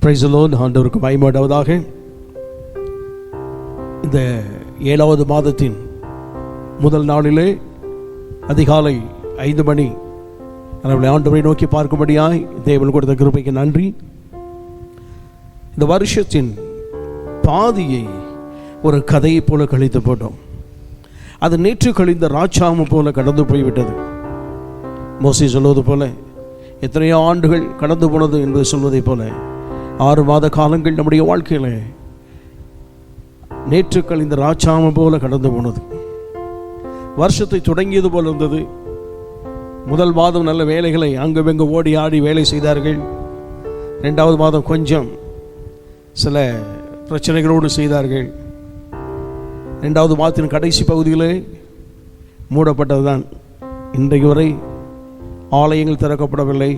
Praise the Lord. ஆண்டவருக்கு மகிமை உண்டாவதாக. இந்த 7வது மாதத்தின் முதல் நாளிலே அதிகாலை 5 மணி நம்மளை ஆண்டவரை நோக்கி பார்க்கும்படியாய் தேவன் கொடுத்த கிருபைக்கு நன்றி. இந்த வருஷத்தின் பாதியை ஒரு கதையை போல கழித்து போட்டோம். அது நேற்று கழிந்த ராஜாமம் போல கடந்து போய்விட்டது. மோசே சொல்வது போல எத்தனையோ ஆண்டுகள் கடந்து போனது என்று சொல்வதை போல 6 மாத காலங்கள் நம்முடைய வாழ்க்கையில் நேற்று கழிந்த ராஜாமம் போல கடந்து போனது. வருஷத்தை தொடங்கியது போல இருந்தது. முதல் மாதம் நல்ல வேலைகளை அங்குவெங்கு ஓடி ஆடி வேலை செய்தார்கள். 2வது மாதம் கொஞ்சம் சில பிரச்சனைகளோடு செய்தார்கள். 2வது மாதத்தின் கடைசி பகுதியிலே மூடப்பட்டதுதான். இன்றைக்கு வரை ஆலயங்கள் திறக்கப்படவில்லை.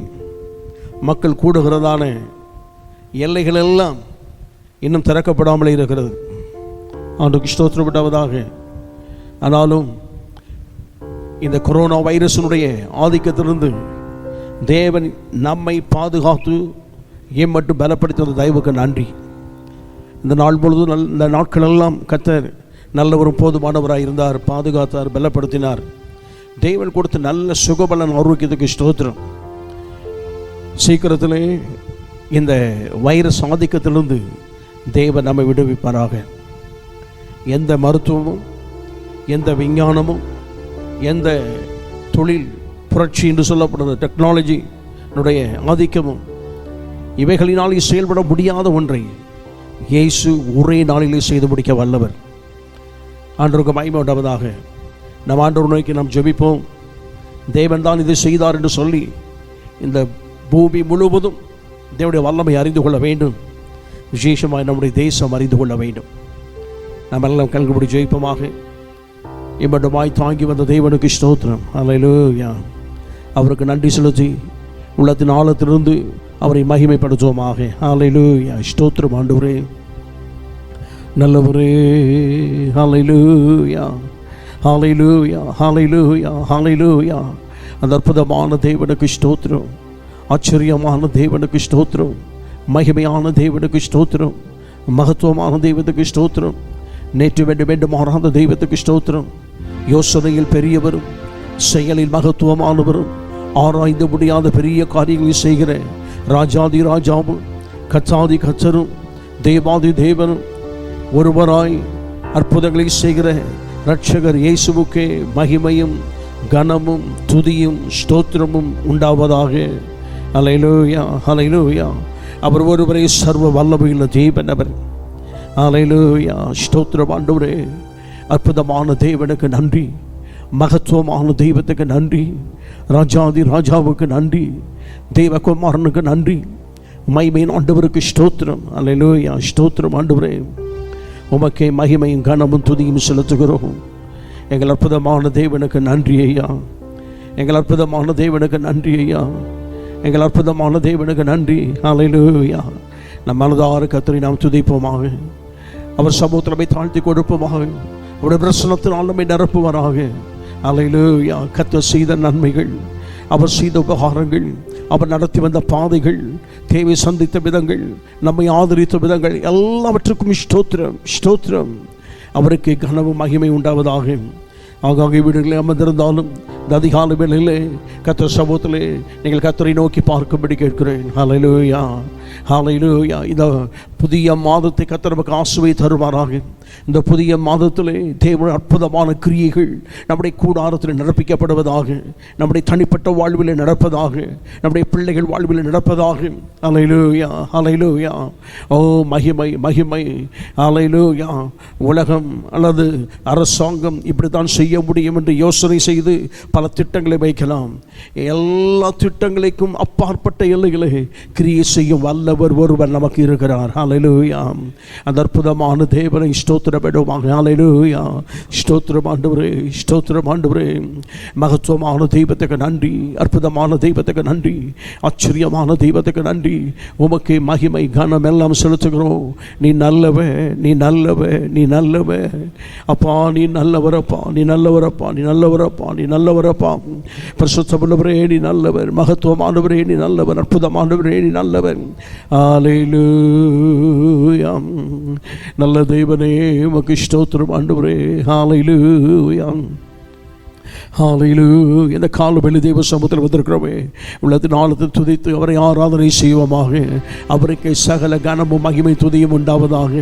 மக்கள் கூடுகிறதான எல்லைகள் எல்லாம் இன்னும் திறக்கப்படாமலே இருக்கிறது. ஆண்டுக்கு ஸ்தோத்திரப்பட்டவதாக. ஆனாலும் இந்த கொரோனா வைரஸினுடைய ஆதிக்கத்திலிருந்து தேவன் நம்மை பாதுகாத்து மட்டும் பலப்படுத்தின தயவுக்கு நன்றி. இந்த நாள் பொழுதும் இந்த நாட்களெல்லாம் கர்த்தர் நல்லவரும் போதுமானவராக இருந்தார், பாதுகாத்தார், பலப்படுத்தினார். தேவன் கொடுத்த நல்ல சுகபலன் ஆரோக்கியத்துக்கு ஸ்தோத்திரம். சீக்கிரத்திலே இந்த வைரஸ் ஆதிக்கத்திலிருந்து தேவன் நம்மை விடுவிப்பாராக. எந்த மருத்துவமும், எந்த விஞ்ஞானமும், எந்த தொழில் புரட்சி என்று சொல்லப்படுற டெக்னாலஜியினுடைய ஆதிக்கமும் இவைகளினால் செயல்பட முடியாத ஒன்றை இயேசு ஒரே நாளிலே செய்து முடிக்க வல்லவர். ஆண்டவருக்கு மகிமை உண்டாவதாக. நம் ஆண்டவர் நோக்கி நாம் ஜெபிப்போம். தேவன் தான் இதை செய்தார் என்று சொல்லி இந்த பூமி முழுவதும் தேவனுடைய வல்லமை அறிந்து கொள்ள வேண்டும். விசேஷமாக நம்முடைய தேசம் அறிந்து கொள்ள வேண்டும். நம்ம எல்லாம் கல்குபடி ஜெயிப்போமாக. இம்மட்டுமாய் தாங்கி வந்த தேவனுக்கு ஸ்தோத்திரம். அல்லேலூயா. அவருக்கு நன்றி செலுத்தி உள்ளத்தின் ஆழத்திலிருந்து அவரை மகிமைப்படுத்துவோமாக. அல்லேலூயா. ஸ்தோத்திரம் ஆண்டவரே, நல்லவரே. அல்லேலூயா, ஹல்லேலூயா, ஹல்லேலூயா, ஹல்லேலூயா. அந்த அற்புதமான தேவனுக்கு ஸ்தோத்திரம், ஆச்சரியமான தேவனுக்கு ஸ்தோத்திரம், மகிமையான தேவனுக்கு ஸ்தோத்திரம், மகத்துவமான தெய்வத்துக்கு ஸ்தோத்திரம், நேற்று வேண்டும் மாறாத தெய்வத்துக்கு ஸ்தோத்திரம். யோசனையில் பெரியவரும் செயலில் மகத்துவமானவரும் ஆராய்ந்து முடியாத பெரிய காரியங்களை செய்கிற ராஜாதி ராஜாவும் கச்சாதி கச்சரும் தேவாதி தேவனும் ஒருவராய் அற்புதங்களை செய்கிற இரட்சகர் இயேசுவுக்கே மகிமையும் கனமும் துதியும் ஸ்தோத்திரமும் உண்டாவதாக. அல்லேலூயா, அல்லேலூயா. அவர் ஒருவரே சர்வ வல்லமையுள்ள தேவன் அவர். அல்லேலூயா. ஸ்தோத்திரம் ஆண்டவரே. அற்புதமான தேவனுக்கு நன்றி, மகத்துவமான தெய்வத்துக்கு நன்றி, ராஜாதி ராஜாவுக்கு நன்றி, தேவகுமாரனுக்கு நன்றி, மகிமையின் ஆண்டவருக்கு ஸ்தோத்திரம். அல்லேலூயா. ஸ்தோத்திரம் ஆண்டவரே. உமக்கே மகிமையும் கனமும் துதியும் செலுத்துகிறோம். எங்கள் அற்புதமான தேவனுக்கு நன்றி ஐயா. எங்கள் அற்புதமான தேவனுக்கு நன்றி ஐயா. எங்கள் அற்புதமான தேவனுக்கு நன்றி. அல்லேலூயா. நம் மனதார கர்த்தரை நாம் துதிப்போமாக. அவர் சமூகத்தில் நம்மை தாழ்த்தி கொடுப்போமாக. அவருடைய பிரசன்னத்தினால் நம்மை நிரப்புவாராக. அல்லேலூயா. கர்த்தர் செய்த நன்மைகள், அவர் செய்த உபகாரங்கள், அவர் நடத்தி வந்த பாதைகள், தேவை சந்தித்த விதங்கள், நம்மை ஆதரித்த விதங்கள் எல்லாவற்றுக்கும் ஸ்தோத்திரம், ஸ்தோத்திரம். அவருக்கு கனவு மகிமை உண்டாவதாக. ஆகாக வீடுகளில் அமர்ந்திருந்தாலும் இந்த அதிகாலை வேளையிலே கர்த்தர் சமூகத்திலே நீங்கள் கர்த்தரை நோக்கி பார்க்கும்படி கேட்கிறேன். ஹல்லேலூயா, ஹல்லேலூயா. இந்த புதிய மாதத்தை கர்த்தர் நமக்கு ஆசீர்வாதத்தை தருவாராக. இந்த புதிய மாதத்திலே தேவனுடைய அற்புதமான கிரியைகள் நம்முடைய கூடாரத்தில் நடப்பிக்கப்படுவதாக, நம்முடைய தனிப்பட்ட வாழ்வில் நடப்பதாக, நம்முடைய பிள்ளைகள் வாழ்வில் நடப்பதாக. அல்லேலூயா, அல்லேலூயா. ஓ மகிமை, மகிமை. அல்லேலூயா. உலகம் அல்லது அரசாங்கம் இப்படித்தான் செய்ய முடியும் என்று யோசனை செய்து பல திட்டங்களை வைக்கலாம். எல்லா திட்டங்களுக்கும் அப்பாற்பட்ட எல்லைகளை கிரியை செய்யும் வல்லவர் ஒருவர் நமக்கு இருக்கிறார். அல்லேலூயா. அந்த அற்புதமான தேவனை ஸ்தோத்திரப்படுவாங்க. அல்லேலூயா. ஸ்தோத்திரம் ஆண்டவரே, ஸ்தோத்திரம் ஆண்டவரே. மகத்துவமான தெய்வத்துக்கு நன்றி, அற்புதமான தெய்வத்துக்கு நன்றி, ஆச்சரியமான தெய்வத்துக்கு நன்றி. உமக்கு மகிமை கனம் எல்லாம் செலுத்துகிறோம். நீ நல்லவ, நீ நல்லவ, நீ நல்லவ அப்பா. நீ நல்லவரப்பா, நீ நல்லவரப்பா, நீ நல்லவரப்பா, நீ நல்லவரப்பா. பரிசுத்தமுள்ளவரே நீ நல்லவர், மகத்துவமானவரே நீ நல்லவர், அற்புதமானவரே நீ நல்லவர், ஹalleluya. நல்ல தேவனே உமக்கு ஸ்தோத்திரம் ஆண்டவரே. ஹalleluya. ஹalleluya. இந்த காலவெளி தேவ சமூகத்தில் வந்திருக்கிறோமே, உள்ளத்தின் ஆழத்தை துதித்து அவரை ஆராதனை செய்வோமாக. அவருக்கு சகல கனமும் மகிமை துதியும் உண்டாவதாக.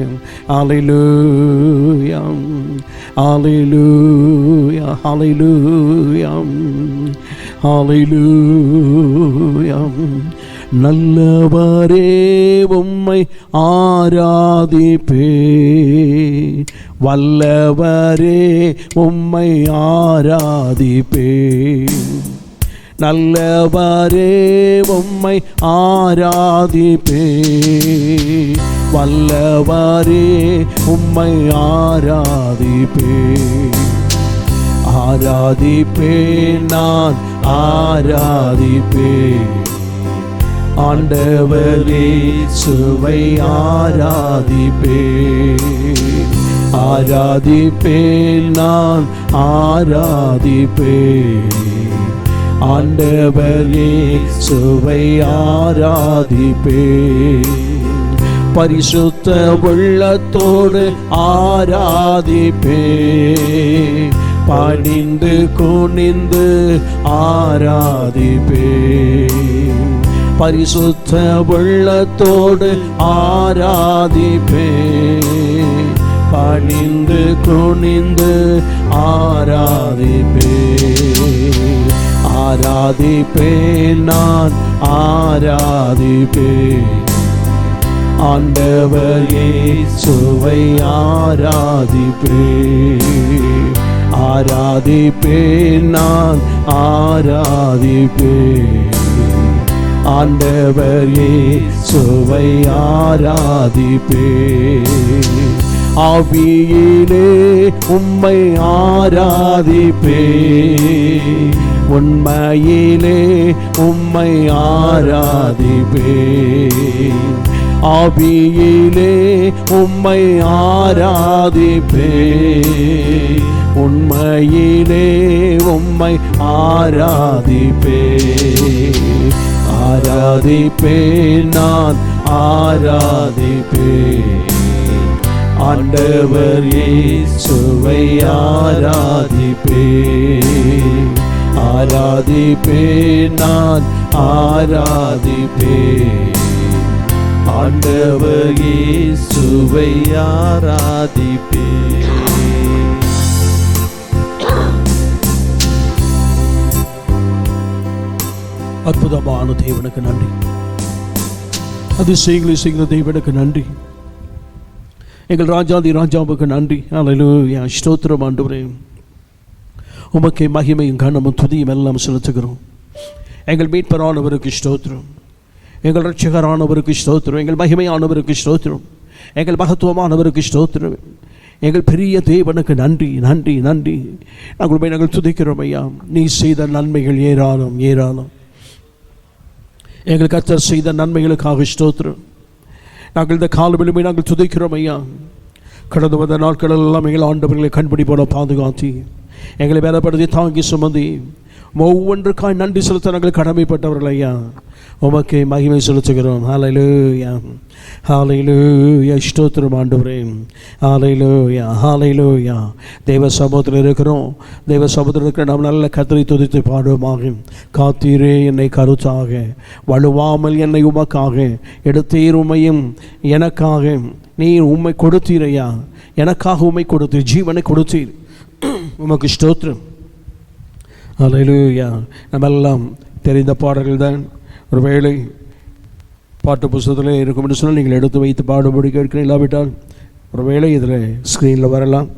ஹalleluya. ஹalleluya. ஹalleluya. ஹalleluya. நல்லவரே உம்மை ஆராதிப்பேன், வல்லவரே உம்மை ஆராதிப்பேன். நல்லவரே உம்மை ஆராதிப்பேன், வல்லவரே உம்மை ஆராதிப்பேன். ஆராதிப்பேன் நான் ஆராதிப்பேன், ஆண்டவரே சுவை ஆராதிப்பேன். ஆராதிப்பேன் நான் ஆராதிப்பேன், ஆண்டவரே சுவை ஆராதிப்பேன். பரிசுத்த உள்ளத்தோடு ஆராதிப்பேன், பணிந்து குனிந்து ஆராதிப்பேன். பரிசுத்த உள்ளத்தோடு ஆராதிப்பேன், பணிந்து குனிந்து ஆராதிப்பேன். ஆராதிப்பேன் நான் ஆராதிப்பேன், ஆண்டவர் இயேசுவை ஆராதிப்பேன். ஆராதிப்பேன் நான் ஆராதிப்பேன், ஆண்டவர் இயேசுவை ஆராதிப்பேன். ஆவியிலே உம்மை ஆராதிப்பேன், உண்மையிலே உம்மை ஆராதிப்பேன். ஆவியிலே உம்மை ஆராதிப்பேன், உண்மையிலே உம்மை ஆராதிப்பேன். ஆராதிப்பேன் நான் ஆராதிப்பேன், ஆண்டவர் இயேசுவை ஆராதிப்பேன். ஆராதிப்பேன் நான் ஆராதிப்பேன், ஆண்டவர் இயேசுவை ஆராதிப்பேன். அற்புதமான தேவனுக்கு நன்றி, அதிசயங்களை செய்கிற தேவனுக்கு நன்றி, எங்கள் ராஜாதி ராஜாவுக்கு நன்றி. அல்லேலூயா. ஸ்தோத்திரம் ஆண்டவரே, உமக்கே மகிமையும் கனமும் துதியும் எல்லாம் செலுத்துகிறோம். எங்கள் மீட்பரானவருக்கு ஸ்தோத்திரம், எங்கள் இரட்சகரானவருக்கு ஸ்தோத்திரம், எங்கள் மகிமையானவருக்கு ஸ்தோத்திரம், எங்கள் மகத்துவமானவருக்கு ஸ்தோத்திரம், எங்கள் பெரிய தேவனுக்கு நன்றி நன்றி நன்றி. நாங்கள் துதிக்கிறோம் ஐயா. நீ செய்த நன்மைகள் ஏராளம் ஏராளம். எங்கள் கர்த்தர் செய்த நன்மைகளுக்காக ஸ்தோத்திரம். நாங்கள் இந்த காலவெளிமை நாங்கள் துதிக்கிறோம் ஐயா. கடந்து வந்த நாட்கள் எல்லாம் எங்கள் ஆண்டவர்களை கண்படி போல பாதுகாத்தி எங்களை வேலைப்படுத்தி தாங்கி சுமந்தி ஒவ்வொன்றுக்காய் நன்றி செலுத்த நாங்கள் கடமைப்பட்டவர்கள் ஐயா. உமக்கு மகிமை செலுத்துகிறோம். ஹல்லேலூயா ஹல்லேலூயா. ஸ்தோத்திரம் ஆண்டவரே. ஹல்லேலூயா ஹல்லேலூயா. தேவ சமூகத்தில் இருக்கிறோம். தேவ சமூகத்தில் இருக்கிற நாம் நல்ல கர்த்தரை துதித்து பாடுவோமாக. காத்தீரே என்னை கருத்தாக, வலுவாமல் என்னை உமக்காக எடுத்தீர், உம்மையும் எனக்காக நீர் உம்மை கொடுத்தீரையா. எனக்காக உம்மை கொடுத்தீர், ஜீவனை கொடுத்தீர். உமக்கு ஸ்தோத்திரம். ஹல்லேலூயா. நம்மெல்லாம் தெரிந்த பாடல்கள் தான். ஒரு வேளை பாட்டு புத்தகத்தில் இருக்கும் என்று சொன்னால் நீங்கள் எடுத்து வைத்து பாடுபடி கேட்கிறேன். இல்லாவிட்டால் ஒரு வேளை இதில் ஸ்க்ரீனில் வரலாம்.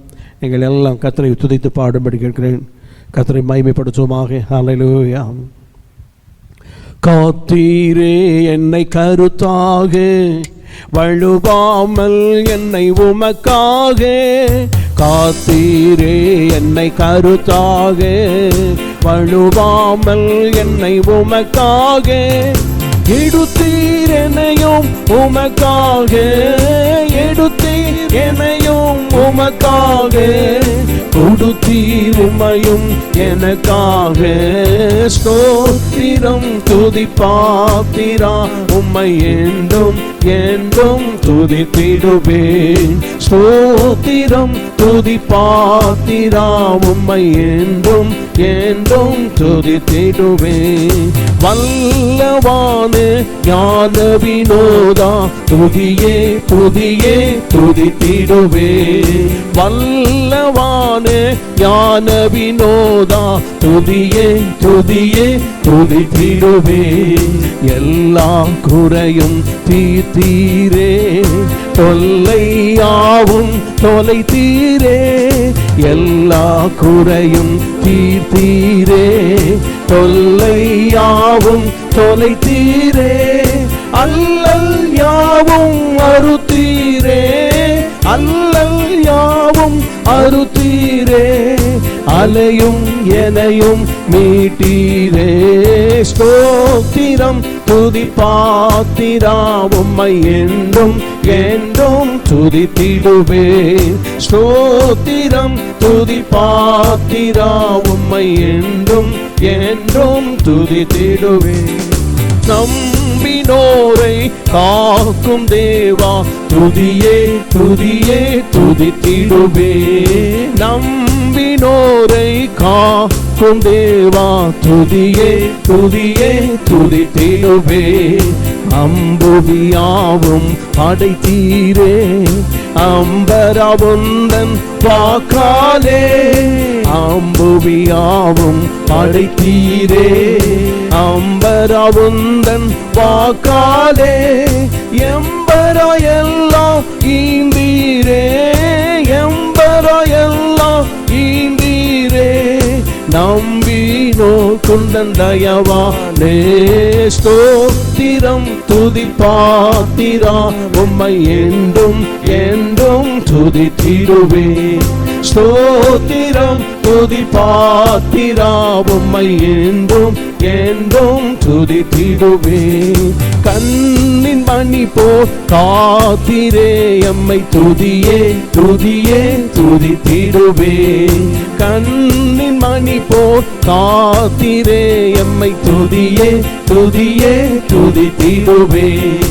நீங்கள் எல்லாம் கர்த்தரை துதித்து பாடுபடி கேட்கிறேன். கர்த்தரை மகிமைப்படுத்துவோமாக. ஹல்லேலூயா. காத்தீரே என்னை கருத்தாக, வழுவாமல் என்னை உமக்காக. காத்தீரே என்னை கருத்தாக, வழுவாமல் என்னை உமக்காக. எடுத்தீர் என்னையும் உமக்காக, எடுத்தீர் என்னையும் உமக்காக. கொடுத்தீர் உம்மையும் எனக்காக. ஸ்தோத்திரம் துதி பாத்திரா உம்மை என்றும் என்றும் துதித்திடுவேன். ஸ்தோத்திரம் துதி பாத்திரா உம்மை என்றும் என்றும் துதித்திடுவேன். வல்லவான ஞான வினோதா துதியே துதியே துதித்திடுவேன். வல்லவான ஞான வினோதா துதியே துதியே துதித்திடுவேன். எல்லா குறையும் தீர்த்தீரே, தொல்லையாவும் தொலைத்தீரே. எல்லா குறையும் தீர்த்தீரே, தொல்லையாவும் தொலைத்தீரே. அல்லல் யாவும் அறுத்தீரே, அல்லல் யாவும் அறுத்தீரே. அலையும் எனையும் மீட்டீரே. ஸ்தோத்திரம் துதி பாத்திரா உம்மை என்றும் என்றும் துதித்திடுவேன். ஸ்தோத்திரம் துதி பாத்திரா உம்மை என்றும் என்றும் துதித்திடுவேன். நம்பினோரை காக்கும் தேவா துதியே துதியே துதித்திடுவேன். நம்பினோரை காக்கும் தேவா துதியே துதியே துதித்திடுவேன். அம்புவியாவும் அடைத்தீரே, அம்பரவுந்தன் வாக்காலே. அம்புவியாவும் அடைத்தீரே, அம்பரவுந்தன் வாக்காலே. எம்பரையெல்லாம் ஈந்தீரே, எம்பரையெல்லாம் ஈந்தீரே. நம்பினோ குந்தன் தயவாலே. ஸ்தோத்திரம் துதி பாத்திரா உம்மை என்றும் என்றும் துதித்திடுவேன். ஸ்தோத்திரம் துதி பாத்திரா உம்மை என்றும் என்றும் துதித்திடுவேன். கண்ணின் மணி போ காத்திரே எம்மை துதியே துதியே துதித்திடுவேன். கண்ணின் மணி போ காத்திரே எம்மை துதியே துதியே துதித்திடுவேன்.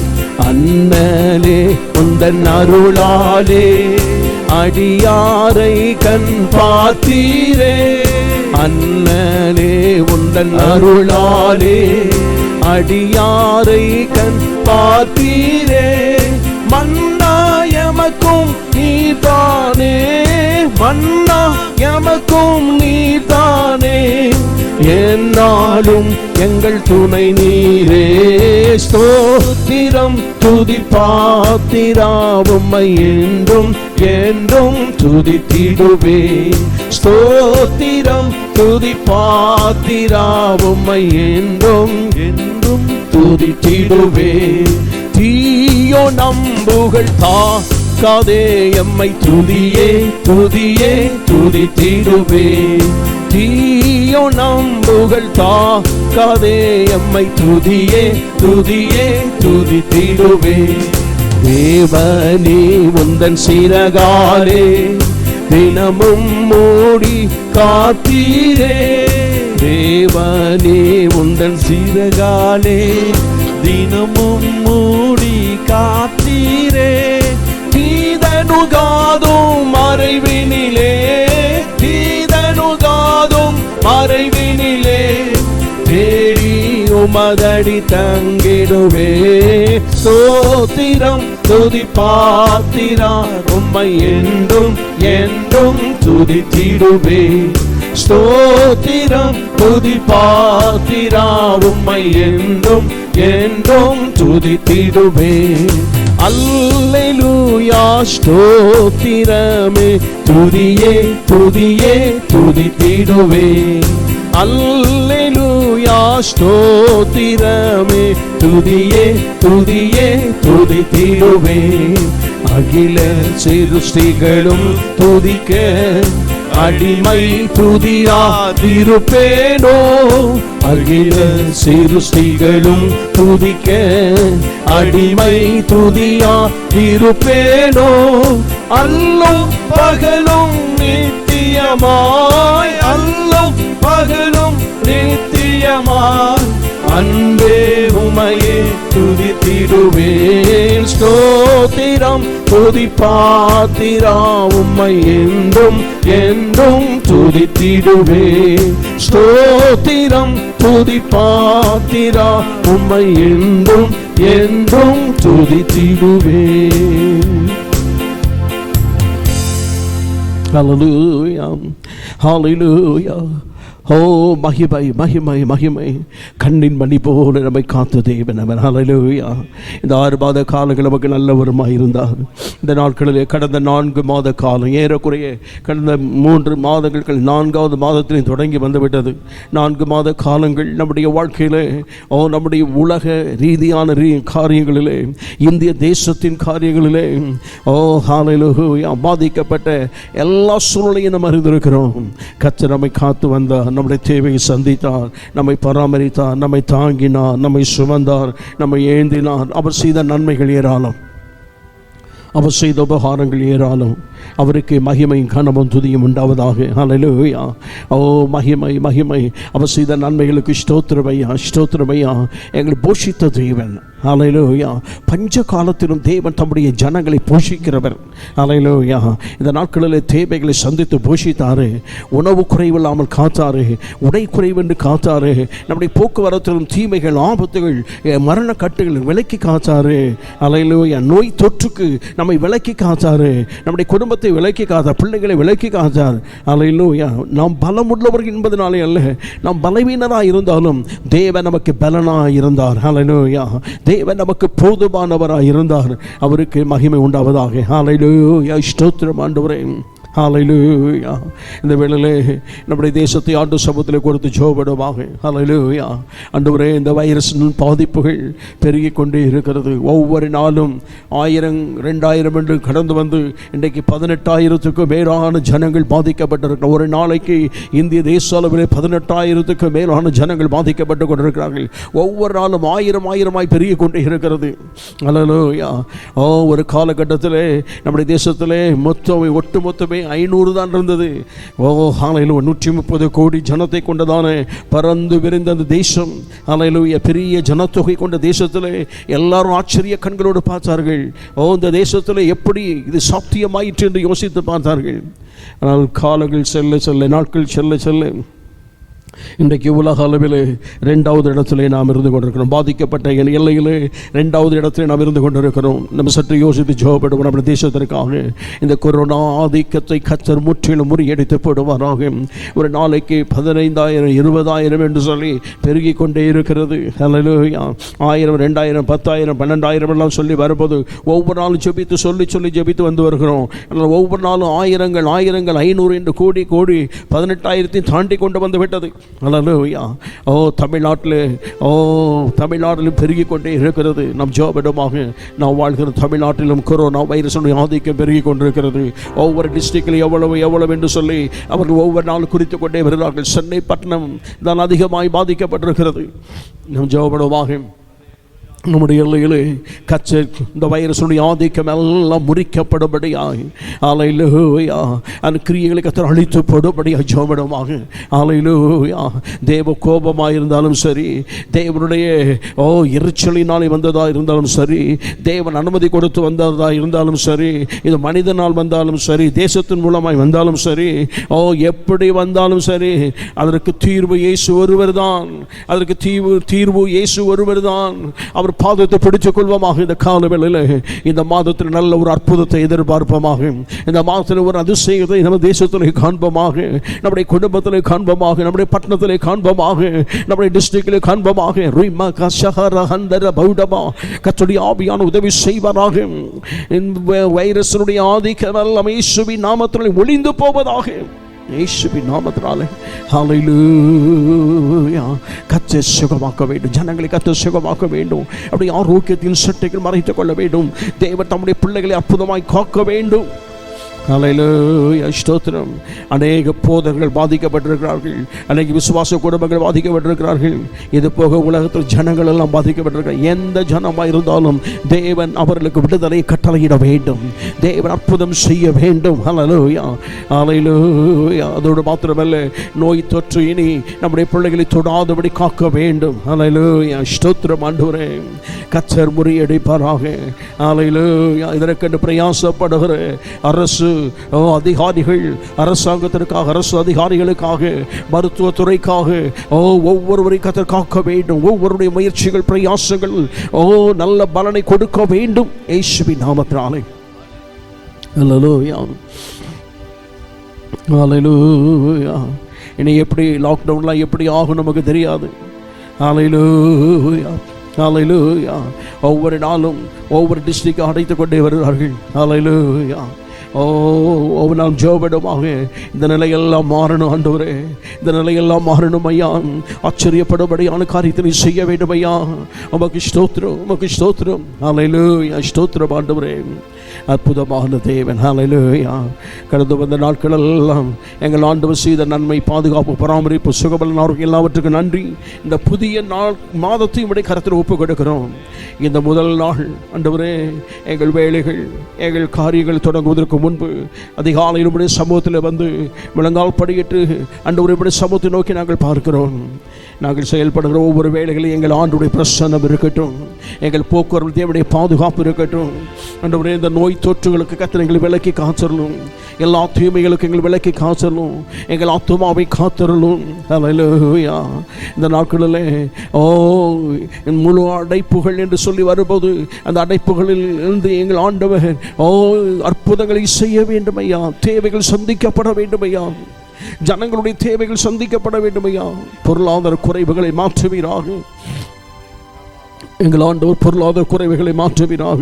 அண்ணலே உந்தன் அருளாலே அடியாரை கண் பார்த்தீரே. அண்ணலே உந்தன் அருளாலே அடியாரை கண் பார்த்தீரே. மன்னா எமக்கும் நீதானே, மன்னா எமக்கும் நீதானே. என்னாலும் எங்கள் துணை நீரே. ஸ்தோத்திரம் துதி பாத்திரா உம்மை என்றும் என்றும் துதித்திடுவேன். ஸ்தோத்திரம் துதி பாத்திரா உம்மை என்றும் என்றும் துதித்திடுவேன். தீயோ நம்புகள் தாக்காதே எம்மை துதியே துதியே துதித்திடுவேன். தீயோ நம்புகள் தாக்காதே எம்மை துதியே துதியே துதித்திடுவேன். தேவனே உந்தன் சிறகாலே தினமும் மூடி காத்தீரே. தேவனே உந்தன் சிறகாலே தினமும் மூடி காத்தீரே. தீதனுகாதும் மறைவினிலே, தீதனுகாதும் மறைவினிலே தேடி உமதடி தங்கிடுவே. ஸ்தோத்திரம் துதி பாத்திரா உம்மை என்றும் என்றும் துதித்திடுவே. ஸ்தோத்திரம் துதி பாத்திரா உம்மை என்றும் என்றும் துதித்திடுவே. அல்லேலூயா ஸ்தோத்திரமே துதியே துதியே துதித்திடுவே. அல்லேலூயா ஸ்தோத்திரமே துதியே துதியே துதித்திடுவே. அகில சிருஷ்டிகளும் துதிக்க அடிமை துதியாதிருப்பேனோ. அகில சிருஷ்டிகளும் துதிக்க அடிமை துதியாதிருப்பேனோ. அல்லும் பகலும் நித்திய நித்தியமாய் அல்லும் பகலும் நித்தியமாய் அன்பே உமையே துதித்திடுவேன். ஸ்தோத்திரம் துதிப்பாத்திரா உம்மை என்றும் என்றும் துதித்திடுவேன். ஸ்தோத்திரம் துதிப்பாத்திரா உம்மை என்றும் என்றும் துதித்திடுவேன். Hallelujah, hallelujah. ஓ மகிமை மகிமை மகிமை. கண்ணின் மணி போல நம்மை காத்த தேவன் அவர். ஹல்லேலூயா. இந்த 6 மாத காலங்கள் நமக்கு நல்லவருமாய் இருந்தார். இந்த நாட்களிலே கடந்த 4 மாத காலம் ஏறக்குறைய கடந்த 3 மாதங்கள் 4வது மாதத்திலே தொடங்கி வந்துவிட்டது. 4 மாத காலங்கள் நம்முடைய வாழ்க்கையிலே நம்முடைய உலக ரீதியான காரியங்களிலே இந்திய தேசத்தின் காரியங்களிலே ஹல்லேலூயா பாதிக்கப்பட்ட எல்லா சூழ்நிலையும் நாம் அறிந்திருக்கிறோம். கர்த்தர் நம்மை காத்து வந்தார், நம்முடைய தேவையை சந்தித்தார், நம்மை பராமரித்தார், நம்மை தாங்கினார், நம்மை சுமந்தார், நம்மை ஏந்தினார். அவர் செய்த நன்மைகள் ஏராளம், அவர் செய்த உபகாரங்கள் ஏராளம். அவருக்கு மகிமையும் கனமும் துதியும் உண்டாவதாக. ஹல்லேலூயா. ஓ மகிமை மகிமை. அவர் செய்த நன்மைகளுக்கு ஸ்தோத்திரமையா ஸ்தோத்திரமையா. எங்களை போஷித்த தேவன். ஹல்லேலூயா. பஞ்ச காலத்திலும் தேவன் தம்முடைய ஜனங்களை போஷிக்கிறவர். ஹல்லேலூயா. இந்த நாட்களில் தேவைகளை சந்தித்து போஷித்தாரு. உணவு குறைவில்லாமல் காத்தாரு, உடை குறைவென்று காத்தாரு. நம்முடைய போக்குவரத்திலும் தீமைகள் ஆபத்துகள் மரண கட்டுகள் விலக்கி காத்தாரு. ஹல்லேலூயா. நோய் தொற்றுக்கு நம்மை விலக்கி காத்தாரு. நம்முடைய குடும்பத்தை விலக்கி காத்தார், பிள்ளைகளை விலக்கி காத்தார். ஹல்லேலூயா. நாம் பலமுள்ளவர்கள் என்பதனாலே அல்ல, நாம் பலவீனராக இருந்தாலும் தேவன் நமக்கு பலனாக இருந்தார். ஹல்லேலூயா. தேவன் நமக்கு போதுமானவராக இருந்தார். அவருக்கு மகிமை உண்டாவதாக. ஹல்லேலூயா. ஸ்தோத்திரம் ஆண்டவரே. ஹல்லேலூயா. இந்த வேளையிலே நம்முடைய தேசத்தை ஆண்டு சமூகத்தில் கொடுத்து ஜெபப்படுவாங்க. ஹல்லேலூயா. ஆண்டவரே, இந்த வைரஸின் பாதிப்புகள் பெருகிக் கொண்டே இருக்கிறது. ஒவ்வொரு நாளும் 1000 2000 என்று கடந்து வந்து இன்றைக்கு 18,000க்கும் மேலான ஜனங்கள் பாதிக்கப்பட்டிருக்கிறார். ஒரு நாளைக்கு இந்திய தேச அளவிலே 18,000க்கும் மேலான ஜனங்கள் பாதிக்கப்பட்டு கொண்டிருக்கிறார்கள். ஒவ்வொரு நாளும் 1000 பெருகி கொண்டே இருக்கிறது. ஹல்லேலூயா. ஒரு காலகட்டத்திலே நம்முடைய தேசத்திலே ஒட்டுமொத்தமே 500 தான் இருந்தது. ஹல்லேலூயா. 130 கோடி ஜனத்தை கொண்டதான பறந்து விரிந்த அந்த தேசம். ஹல்லேலூயா. பெரிய ஜனத்தொகை கொண்ட தேசத்தில் எல்லாரும் ஆச்சரிய கண்களோடு பார்த்தார்கள். இந்த தேசத்தில் எப்படி இது சாத்தியமாயிற்று என்று யோசித்து பார்த்தார்கள். ஆனால் காலங்கள் செல்ல செல்ல, நாட்கள் செல்ல செல்ல இன்றைக்கு உலக அளவில் 2வது இடத்திலே நாம் இருந்து கொண்டிருக்கிறோம். பாதிக்கப்பட்ட எல்லையிலே 2வது இடத்திலே நாம் இருந்து கொண்டிருக்கிறோம். நம்ம சற்று யோசித்து ஜெபப்படுவோம். நம்ம தேசத்திற்காக இந்த கொரோனா ஆதிக்கத்தை கர்த்தர் முற்றிலும் முறியடித்து போடுவாராக. ஒரு நாளைக்கு 15,000 20,000 என்று சொல்லி பெருகி கொண்டே இருக்கிறது. ஹல்லேலூயா. 1000 2000 10,000 12,000 எல்லாம் சொல்லி வரும்போது ஒவ்வொரு நாளும் ஜெபித்து சொல்லி ஜெபித்து வந்து வருகிறோம். ஒவ்வொரு நாளும் ஆயிரங்கள் 500 என்று கோடி 18,000 தாண்டி கொண்டு வந்து விட்டது. ஹல்லேலூயா. தமிழ்நாட்டிலும் பெருகி கொண்டே இருக்கிறது. நம் ஜெபமாக நாம் வாழ்கிற தமிழ்நாட்டிலும் கொரோனா வைரஸுடைய ஆதிக்கம் பெருகி கொண்டிருக்கிறது. ஒவ்வொரு டிஸ்ட்ரிக்டில் எவ்வளவு என்று சொல்லி அவர்கள் ஒவ்வொரு நாள் குறித்து கொண்டே வருகிறார்கள். சென்னை பட்டணம் தான் அதிகமாய் பாதிக்கப்பட்டிருக்கிறது. நம் ஜெபமாக நம்முடைய எல்லையிலே கர்த்தர் இந்த வைரஸுடைய ஆதிக்கம் எல்லாம் முறிக்கப்படும்படியாக, ஹல்லேலூயா, அந்த கிரியைகளை கர்த்தர் அழித்து போடும்படியாக ஜெபமாக. ஹல்லேலூயா. தேவ கோபமாக இருந்தாலும் சரி, தேவனுடைய எரிச்சலினாலே வந்ததாக இருந்தாலும் சரி, தேவன் அனுமதி கொடுத்து வந்ததாக இருந்தாலும் சரி, இது மனிதனால் வந்தாலும் சரி, தேசத்தின் மூலமாய் வந்தாலும் சரி, எப்படி வந்தாலும் சரி, அதற்கு தீர்வு இயேசு ஒருவர் தான். அதற்கு தீர்வு இயேசு ஒருவர் தான். அவர் பாதத்தை பிடித்துக் கொள்வோமாக. இந்த காலவேளையில் இந்த மாதத்தில் நல்ல ஒரு அற்புதத்தை எதிர்பார்ப்போமாக. இந்த மாதத்தில் ஒரு அதிசயத்தை நம்ம தேசத்திலே காண்போமாக, நம்முடைய குடும்பத்திலே காண்போமாக, நம்முடைய பட்டணத்திலே காண்போமாக, நம்முடைய டிஸ்ட்ரிக்டிலே காண்போமாக. கர்த்தருடைய ஆவியான உதவி செய்வாராக. வைரஸினுடைய ஆதிக்கம் எல்லாம் இயேசுவின் நாமத்திலே ஒளிந்து போவதாக. இயேசுவின் நாமத்தினாலே. ஹல்லேலூயா. கர்த்தர் சுகமாக்க வேண்டும். ஜனங்களை கர்த்தர் சுகமாக்க வேண்டும். அப்படி ஆரோக்கியத்தின் சட்டைகள் மறைத்துக் கொள்ள வேண்டும். தேவன் தம்முடைய பிள்ளைகளை அற்புதமாய் காக்க வேண்டும். ஹல்லேலூயா ஸ்தோத்திரம். அநேக போதகர்கள் பாதிக்கப்பட்டிருக்கிறார்கள், அநேக விசுவாச குடும்பங்கள் பாதிக்கப்பட்டிருக்கிறார்கள். இது போக உலகத்தில் ஜனங்கள் எல்லாம் பாதிக்கப்பட்டிருக்கிறார்கள். எந்த ஜனமாக இருந்தாலும் தேவன் அவர்களுக்கு விடுதலை கட்டளையிட வேண்டும், தேவன் அற்புதம் செய்ய வேண்டும். ஹல்லேலூயா ஹல்லேலூயா. அதோடு மாத்திரமல்ல, நோய் தொற்று இனி நம்முடைய பிள்ளைகளை தொடாதபடி காக்க வேண்டும். ஹல்லேலூயா ஸ்தோத்திரம். ஆண்டவரே கர்த்தர் முறியடிப்பாராக. ஹல்லேலூயா. இதற்கென்று பிரயாசப்படுகிற அரசு அதிகாரிகள், அரசாங்கத்திற்காக, அரசு அதிகாரிகளுக்காக, மருத்துவத்துறைக்காக ஒவ்வொருவரையும் கர்த்தர் காக்க வேண்டும். ஒவ்வொருடைய முயற்சிகள், பிரயாசங்கள் நல்ல பலனை கொடுக்க வேண்டும் இயேசுவின் நாமத்தினாலே. ஹல்லேலூயா ஹல்லேலூயா. இனி எப்படி லாக்டவுன்லாம் எப்படி ஆகும் நமக்கு தெரியாது. ஹல்லேலூயா ஹல்லேலூயா. ஒவ்வொரு நாளும் ஒவ்வொரு டிஸ்ட்ரிக்ட் அடைத்து கொண்டே வருகிறார்கள். ஹல்லேலூயா. ஒவ்வொரு நாள் ஜெபமாக இந்த நிலையெல்லாம் மாறணும் ஆண்டவரே, இந்த நிலையெல்லாம் மாறணும் ஐயா. ஆச்சரியப்படும்படியான காரியத்தை செய்ய வேண்டும் ஐயா. உமக்கு ஸ்தோத்திரம், உமக்கு ஸ்தோத்திரம். ஹல்லேலூயா ஸ்தோத்திரம் ஆண்டவரே. அற்புதமான தேவன். ஹல்லேலூயா. கடந்து வந்த நாட்கள் எல்லாம் எங்கள் ஆண்டவர் செய்த நன்மை, பாதுகாப்பு, பராமரிப்பு, சுகபலன், ஆரோக்கியம் எல்லாவற்றுக்கும் நன்றி. இந்த புதிய நாள் மாதத்தை உடைய கரத்தில் ஒப்புக் கொடுக்கிறோம். இந்த முதல் நாள் ஆண்டவரே, எங்கள் வேலைகள், எங்கள் காரியங்கள் தொடங்குவதற்கு முன்பு அதிகாலையில் உடைய சமூகத்தில் வந்து முழங்கால் படியிட்டு ஆண்டவரே உடைய சமூகத்தை நோக்கி நாங்கள் பார்க்கிறோம். நாங்கள் செயல்படுகிற ஒவ்வொரு வேலைகளையும் எங்கள் ஆண்டுடைய பிரசன்னம் இருக்கட்டும், எங்கள் போக்குவரத்து தேவனுடைய பாதுகாப்பு இருக்கட்டும். ஆண்டவரே இந்த நோய் தொற்றுகளுக்கு கர்த்தர் எங்களை விலக்கி காத்தருளும், எல்லா தீமைகளுக்கு எங்கள் விலக்கி காத்தருளும், எங்கள் ஆத்துமாவை காத்தருளும். ஹல்லேலூயா. இந்த நாட்களில் முழு அடைப்புகள் என்று சொல்லி வரும்போது அந்த அடைப்புகளில் இருந்து எங்கள் ஆண்டவர் அற்புதங்களை செய்ய வேண்டும் ஐயா. தேவைகள் சந்திக்கப்பட வேண்டும் ஐயா. ஜனங்களுடைய தேவைகள் சந்திக்கப்பட வேண்டும் ஐயா. பொருளாதார குறைவுகளை மாற்றுவீராக. எங்கள் ஆண்டவர் பொருளாதார குறைவுகளை மாற்றுவீராக.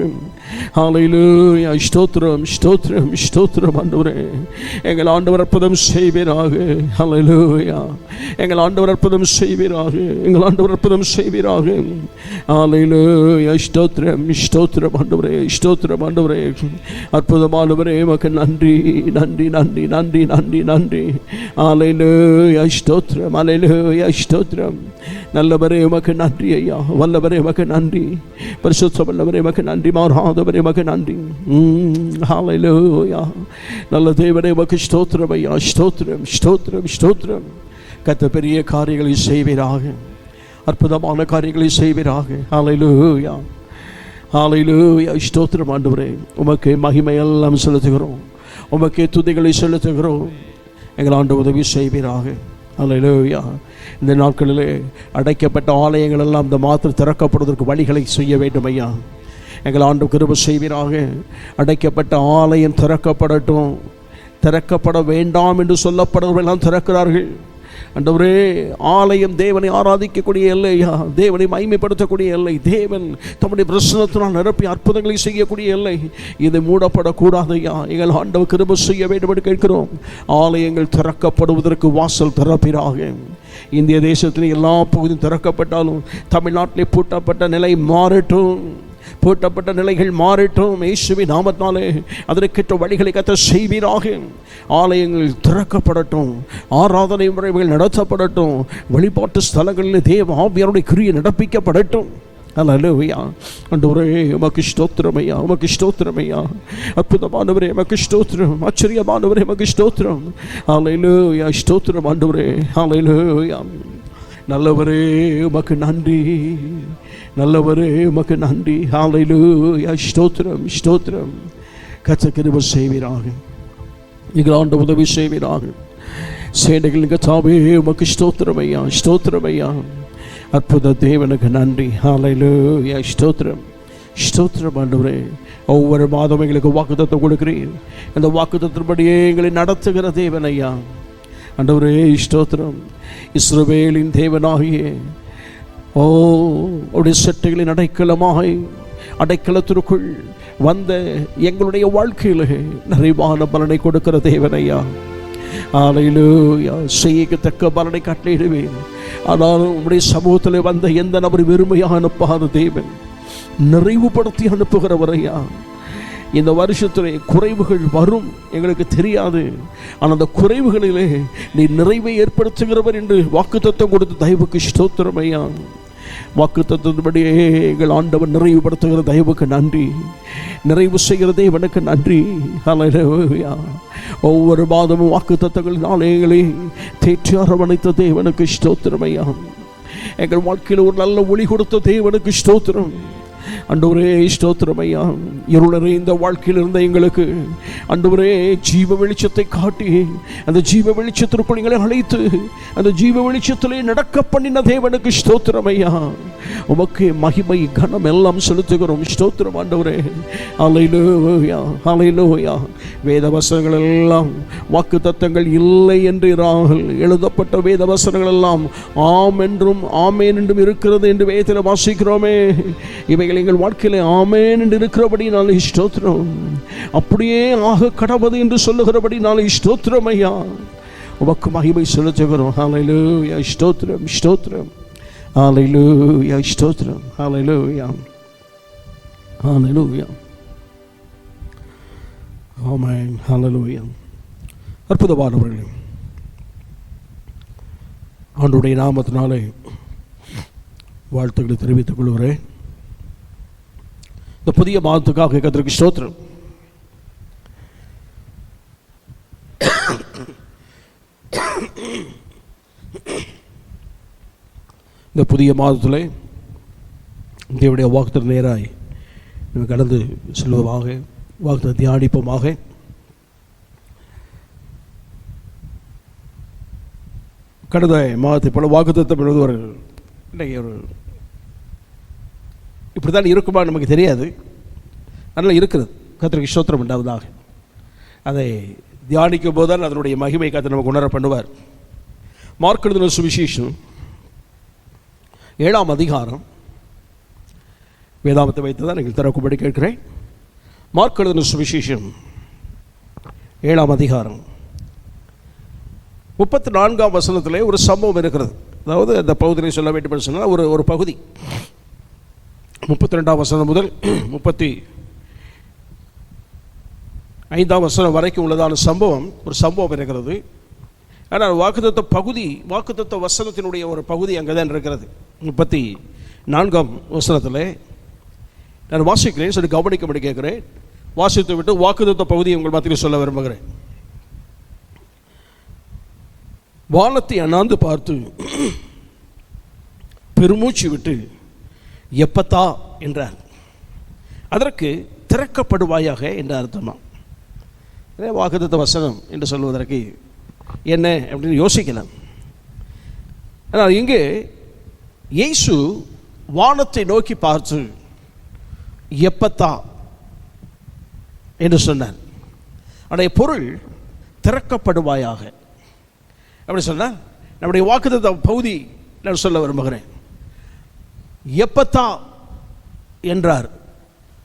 ஹல்லேலூயா ஸ்தோத்திரம் ஸ்தோத்திரம் ஸ்தோத்திரம் ஆண்டவரே. எங்கள் ஆண்டவர் அற்புதம் செய்வீராக. ஹல்லேலூயா. எங்கள் ஆண்டவர் அற்புதம் செய்வீராக. எங்கள் ஆண்டவர் அற்புதம் செய்வீராக. ஹல்லேலூயா ஸ்தோத்திரம் ஸ்தோத்திரம் ஆண்டவரே. ஸ்தோத்திரம் ஆண்டவரே. அற்புதமானவரே உமக்கு நன்றி நன்றி நன்றி நன்றி நன்றி நன்றி. ஹல்லேலூயா ஸ்தோத்திரம் ஹல்லேலூயா ஸ்தோத்திரம். நல்லவரே உமக்கு நன்றி ஐயா. வல்லவரே உமக்கு நன்றி. பரிசுத்த வல்லவரே உமக்கு நன்றி. மாறாதவரே உமக்கு நன்றி. ஹல்லேலூயா. நல்ல தேவனே உமக்கு ஸ்தோத்திரம் ஐயா. ஸ்தோத்திரம் ஸ்தோத்திரம் ஸ்தோத்திரம். கர்த்தர் பெரிய காரியங்களை செய்வீராக, அற்புதமான காரியங்களை செய்வீராக. ஹல்லேலூயா ஹல்லேலூயா ஸ்தோத்திரம் ஆண்டவரே. உமக்கு மகிமை எல்லாம் செலுத்துகிறோம், உமக்கு துதிகளை செலுத்துகிறோம். எங்கள் ஆண்டு உதவி செய்வீராக. ஹல்லேலூயா. இந்த நாட்களிலே அடைக்கப்பட்ட ஆலயங்கள் எல்லாம் இந்த மாத்திரம் திறக்கப்படுவதற்கு வழிகளை செய்ய வேண்டும் ஐயா. எங்கள் ஆண்டு கிருபை செய்வீராக. அடைக்கப்பட்ட ஆலயம் திறக்கப்படட்டும். திறக்கப்பட வேண்டாம் என்று சொல்லப்படுவதெல்லாம் திறக்கிறார்கள் ஆண்டவரே. ஆலயம் தேவனை ஆராதிக்கக்கூடிய எல்லையா, தேவனை மகிமைப்படுத்தக்கூடிய எல்லை, தேவன் தம்முடைய பிரசன்னத்தினால் நிரப்பி அற்புதங்களை செய்யக்கூடிய எல்லை. இது மூடப்படக்கூடாதையா. எங்கள் ஆண்டவர் கிருபை செய்ய வேண்டும் என்று கேட்கிறோம். ஆலயங்கள் திறக்கப்படுவதற்கு வாசல் திறப்பீராக. இந்திய தேசத்தில் எல்லா பகுதியும் திறக்கப்பட்டாலும் தமிழ்நாட்டிலே பூட்டப்பட்ட நிலை மாறட்டும். பூட்டப்பட்ட நிலைகள் மாறட்டும் இயேசுவின் நாமத்தினாலே. அதற்கேற்ற வழிகளை கர்த்தர் செய்வீராக. ஆலயங்கள் திறக்கப்படட்டும், ஆராதனை முறைகள் நடத்தப்படட்டும், வழிபாட்டு ஸ்தலங்களில் தேவ ஆவியாருடைய கிரியை நடப்பிக்கப்படட்டும். ஹல்லேலூயா. ஆண்டவரே உமக்கு ஸ்தோத்திரம் ஐயா. உமக்கு ஸ்தோத்திரம் ஐயா. அற்புதமானவரே உமக்கு ஸ்தோத்திரம். ஆச்சரியமானவரே உமக்கு ஸ்தோத்திரம். ஹல்லேலூயா ஸ்தோத்திரம் ஆண்டவரே. ஹல்லேலூயா. நல்லவரே உமக்கு நன்றி. நல்லவரே உமக்கு நன்றி. ஹல்லேலூயா ஸ்தோத்திரம் ஸ்தோத்திரம். கர்த்தர் கிருபை செய்வீராக. எங்கள் ஆண்டு உதவி செய்வீராக. சேனைகளின் கர்த்தாவே உமக்கு ஸ்தோத்திரம் ஐயா. ஸ்தோத்திரம் ஐயா. அற்புத தேவனுக்கு நன்றி. ஹல்லேலூயா ஸ்தோத்திரம் ஸ்தோத்திரம் ஆண்டவரே. ஒவ்வொரு மாதம் எங்களுக்கு வாக்குத்தத்தம் கொடுக்கிறீர். அந்த வாக்குத்தத்தின்படியே எங்களை நடத்துகிற தேவன் ஐயா. ஆண்டவரே ஸ்தோத்திரம். இஸ்ரவேலின் தேவனாகிய அவருடைய சட்டைகளின் அடைக்கலமாய் அடைக்கலத்திற்குள் வந்த எங்களுடைய வாழ்க்கையில் நிறைவான பலனை கொடுக்கிற தேவனையா. ஹல்லேலூயா. செய்யத்தக்க பலனை கட்டளையிடுவேன். ஆனாலும் உம்முடைய சமூகத்தில் வந்த எந்த நபர் வெறுமையாக அனுப்பாத தேவன், நிறைவுபடுத்தி அனுப்புகிறவரையா. இந்த வருஷத்திலே குறைவுகள் வரும், எங்களுக்கு தெரியாது. ஆனால் அந்த குறைவுகளிலே நீ நிறைவை ஏற்படுத்துகிறவர் என்று வாக்குத்தத்தம் கொடுத்த தயவுக்கு ஸ்தோத்திரம் ஐயா. வாக்குத்தத்தத்தின்படியே எங்கள் ஆண்டவர் நிறைவுபடுத்துகிற தயவுக்கு நன்றி, நிறைவு செய்கிற தேவனுக்கு நன்றி. ஹல்லேலூயா. ஒவ்வொரு மாதமும் வாக்குத்தத்தங்களினாலே எங்களை தேற்றி அரவணைத்த தேவனுக்கு ஸ்தோத்திரம் ஐயா. எங்கள் வாழ்க்கையில் ஒரு நல்ல ஒளி கொடுத்த தேவனுக்கு ஸ்தோத்திரம். ஆண்டவரே ஸ்தோத்திரம் ஐயா. இருளரை இந்த வாழ்க்கையில் இருந்த எங்களுக்கு ஆண்டவரே ஜீவ வெளிச்சத்தை காட்டி அந்த ஜீவ வெளிச்சத்திற்குள் எங்களை அழைத்து அந்த ஜீவ வெளிச்சத்திலே நடக்க பண்ணின தேவனுக்கு ஸ்தோத்திரம் ஐயா. உமக்கு மகிமை கனம் எல்லாம் செலுத்துகிறோம். ஸ்தோத்திரம் ஆண்டவரே. ஹல்லேலூயா, ஹல்லேலூயா. வேத வசனங்கள் எல்லாம் வாக்குத்தத்தங்கள் இல்லை என்றார்கள். எழுதப்பட்ட வேத வசனங்கள் எல்லாம் ஆம் என்றும் ஆமேன் என்றும் இருக்கிறது என்று வேதத்தில் வாசிக்கிறோமே. இவைகள் எங்கள் வாழ்க்கையிலே ஆமேன் என்று இருக்கிறபடி நாளை ஸ்தோத்திரம். அப்படியே ஆக கடவுது என்று சொல்லுகிறபடி நாளை ஸ்தோத்திரம் ஐயா. உமக்கு மகிமை செலுத்துகிறோம். ஹல்லேலூயா. ஸ்தோத்திரம், ஸ்தோத்திரம். ஹல்லேலூயா, ஸ்தோத்திரம். ஹல்லேலூயா, ஹல்லேலூயா. ஆமென். ஹல்லேலூயா. அற்புதமானவர்களே, ஆண்டவருடைய நாமத்தினாலே வாழ்த்துக்களை தெரிவித்துக் கொள்கிறேன். இந்த புதிய மாதத்துக்காக கர்த்தருக்கு ஸ்தோத்திரம். இந்த புதிய மாதத்தில் தேவனுடைய வாக்குத்தத்தம் நேராய் கடந்து செல்வதாக, வாக்குத்தத்தம் தியானிப்போமாக. கடந்த மாதத்தை போல வாக்குத்தத்தம் என்பது ஒரு இப்படி தான் இருக்குமா நமக்கு தெரியாது. அதனால் இருக்கிறது. கர்த்தருக்கு ஸ்தோத்திரம் உண்டாவதாக. அதை தியானிக்கும் போது தான் அதனுடைய மகிமை கர்த்தர் நமக்கு உணர பண்ணுவார். மார்க் எழுதின சுவிசேஷம் 7ஆம் அதிகாரம், வேதாமத்தை வைத்து தான் நீங்கள் திறக்கும்படி கேட்கிறேன். மார்க் எழுதின சுவிசேஷம் 7ஆம் அதிகாரம் 34ஆம் வசனத்திலே ஒரு சம்பவம் இருக்கிறது. அதாவது அந்த பகுதியை சொல்ல வேண்டும் என்று சொன்னால் ஒரு பகுதி 32ஆம் வசனம் முதல் 35ஆம் வசனம் வரைக்கும் உள்ளதான சம்பவம், ஒரு சம்பவம் இருக்கிறது. ஆனால் வாக்குத்தத்த வசனத்தினுடைய ஒரு பகுதி அங்கே தான் இருக்கிறது. 34ஆம் வசனத்தில் நான் வாசிக்கிறேன், சரி கவனிக்கும்படி கேட்கிறேன். வாசித்து விட்டு வாக்குத்தத்த பகுதியை உங்கள் மத்தியில் சொல்ல விரும்புகிறேன். வானத்தை அண்ணாந்து பார்த்து பெருமூச்சு விட்டு எப்பத்தா என்றார். அதற்கு திறக்கப்படுவாயாக என்ற அர்த்தமா. வாக்குத்தத்த வசனம் என்று சொல்வதற்கு என்ன அப்படின்னு யோசிக்கலாம். ஆனால் இங்கே இயேசு வானத்தை நோக்கி பார்த்து எப்பத்தா என்று சொன்னார். அதனுடைய பொருள் திறக்கப்படுவாயாக அப்படி சொன்னால் நம்முடைய வாக்குத்தத்த பகுதி நான் சொல்ல விரும்புகிறேன். எப்பத்தா என்றார்.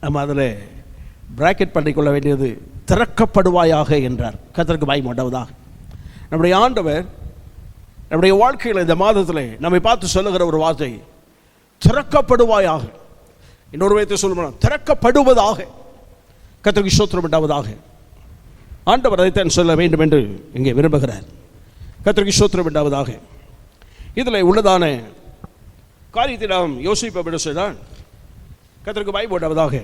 நம்ம அதில் பிராக்கெட் பண்ணிக்கொள்ள வேண்டியது திறக்கப்படுவாயாக என்றார். கர்த்தருக்கு மகிமை உண்டாவதாக. நம்முடைய ஆண்டவர் நம்முடைய வாழ்க்கையில் இந்த மாதத்தில் நம்மை பார்த்து சொல்லுகிற ஒரு வார்த்தை திறக்கப்படுவாயாக. இன்னொரு விதத்தை சொல்லணும், திறக்கப்படுவதாக. கர்த்தருக்கு ஸ்தோத்திரம் உண்டாவதாக. ஆண்டவர் அதைத்தான் சொல்ல வேண்டும் என்று இங்கே விரும்புகிறார். கர்த்தருக்கு ஸ்தோத்திரம் உண்டாவதாக. இதில் உள்ளதான காரியத்தை நாம் யோசிப்போம் என்று சொன்னால் கர்த்தருக்கு மகிமை உண்டாவதாக.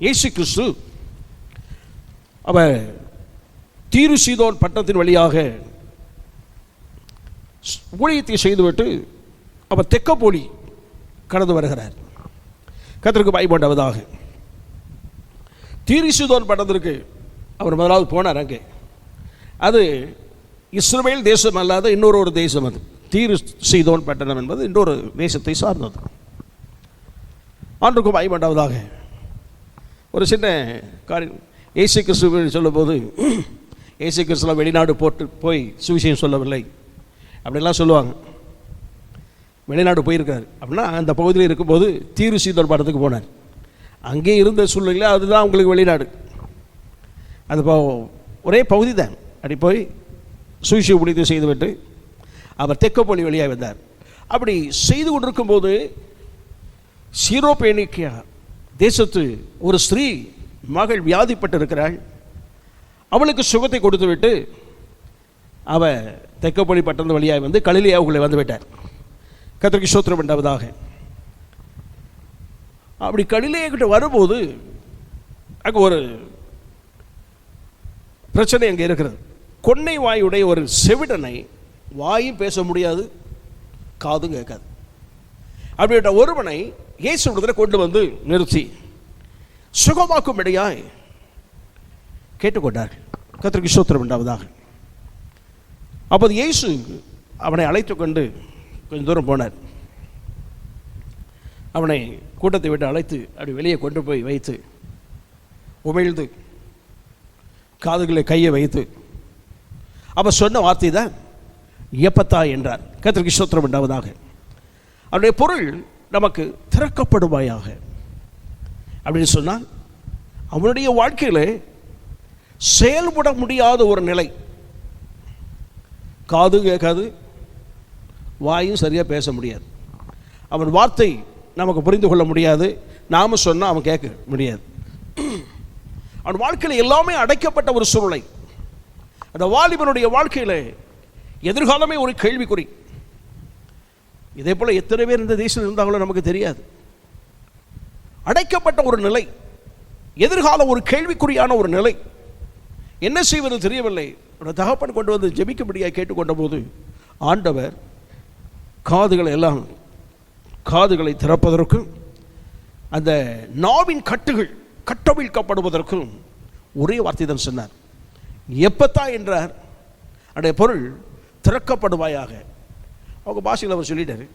இயேசு கிறிஸ்து அவர் தீரு சீதோன் பட்டணத்தின் வழியாக ஊழியத்தை செய்துவிட்டு அவர் தெக்கப்போலி கடந்து வருகிறார். கர்த்தருக்கு மகிமை உண்டாவதாக. தீரு சீதோன் பட்டணத்திற்கு அவர் முதலாவது போனார். அங்கே அது இஸ்ரவேல் தேசம் அல்லாத இன்னொரு தேசம். அது தீரு சீதோன் பட்டணம் என்பது இன்னொரு தேசத்தை சார்ந்தது. ஆண்டுக்கு மகிமை உண்டாவதாக. ஒரு சின்ன காரியம் இயேசு கிறிஸ்து சொல்லும்போது, இயேசு கிறிஸ்துலாம் வெளிநாடு போய் சுவிசேஷம் சொல்லவில்லை அப்படிலாம் சொல்லுவாங்க. வெளிநாடு போயிருக்காரு அப்படின்னா அந்த பகுதியில் இருக்கும்போது தீரு சீதோன் பட்டணத்துக்கு போனார். அங்கே இருந்த சூழ்நிலை அதுதான் அவங்களுக்கு வெளிநாடு. அது ஒரே பகுதி தான். அப்படி போய் சுவிசேஷ ஊழியத்தை செய்துவிட்டு அவர் தெக்கப்போலி வழியாக வந்தார். அப்படி செய்து கொண்டிருக்கும்போது சீரோபேனிக்கியா தேசத்து ஒரு ஸ்திரீ மகள் வியாதிப்பட்டு இருக்கிறாள். அவளுக்கு சுகத்தை கொடுத்து விட்டு அவ தெக்கப்பொலி பட்டணம் வழியாக வந்து கலிலேயாவுக்குள்ளே வந்து விட்டார். கர்த்தருக்கு ஸ்தோத்திரம் உண்டாவதாக. அப்படி கலிலேயா கிட்ட வரும்போது அங்கே ஒரு பிரச்சனை அங்கே இருக்கிறது. கொன்னை வாயுடைய ஒரு செவிடனை, வாயும் பேச முடியாது, காதும் கேட்காது, அப்படிப்பட்ட ஒருவனை இயேசுவிடத்தில் கொண்டு வந்து நிறுத்தி சுகமாக்கும்படியாய் கேட்டுக்கொண்டார்கள். கர்த்தருக்கு ஸ்தோத்திரம் உண்டாவதாக. அப்போது இயேசு அவனை அழைத்து கொண்டு கொஞ்சம் தூரம் போனார். அவனை கூட்டத்தை விட்டு அழைத்து அப்படி வெளியே கொண்டு போய் வைத்து உமிழ்ந்து காதுகளை கையை வைத்து அப்போ சொன்ன வார்த்தை தான் எப்பத்தா என்றார். கர்த்தருக்கு ஸ்தோத்திரம் உண்டாவதாக. அவருடைய பொருள் நமக்கு திறக்கப்படுவாயாக அப்படின்னு சொன்னால் அவனுடைய வாழ்க்கையில் செயல்பட முடியாத ஒரு நிலை, காது கேட்காது, வாயும் சரியாக பேச முடியாது, அவன் வார்த்தை நமக்கு புரிந்து கொள்ள முடியாது, நாம் சொன்னால் அவன் கேட்க முடியாது. அவன் வாழ்க்கையில் எல்லாமே அடைக்கப்பட்ட ஒரு சூழ்நிலை. அந்த வாலிபனுடைய வாழ்க்கையில் எதிர்காலமே ஒரு கேள்விக்குறி. இதே போல் எத்தனை பேர் இந்த தேசத்தில் இருந்தாங்களோ நமக்கு தெரியாது. அடைக்கப்பட்ட ஒரு நிலை, எதிர்காலம் ஒரு கேள்விக்குறியான ஒரு நிலை. என்ன செய்வது தெரியவில்லை. தகப்பன் கொண்டு வந்து ஜெபிக்கும்படியாக கேட்டுக்கொண்ட போது ஆண்டவர் காதுகளை திறப்பதற்கும் அந்த நாவின் கட்டுகள் கட்டவிழ்க்கப்படுவதற்கும் ஒரே வார்த்தை தான் சொன்னார். எப்பத்தா என்றார். அடைய பொருள் திறக்கப்படுவாயாக. அவங்க பாஷையில் அவர் சொல்லிட்டாரு.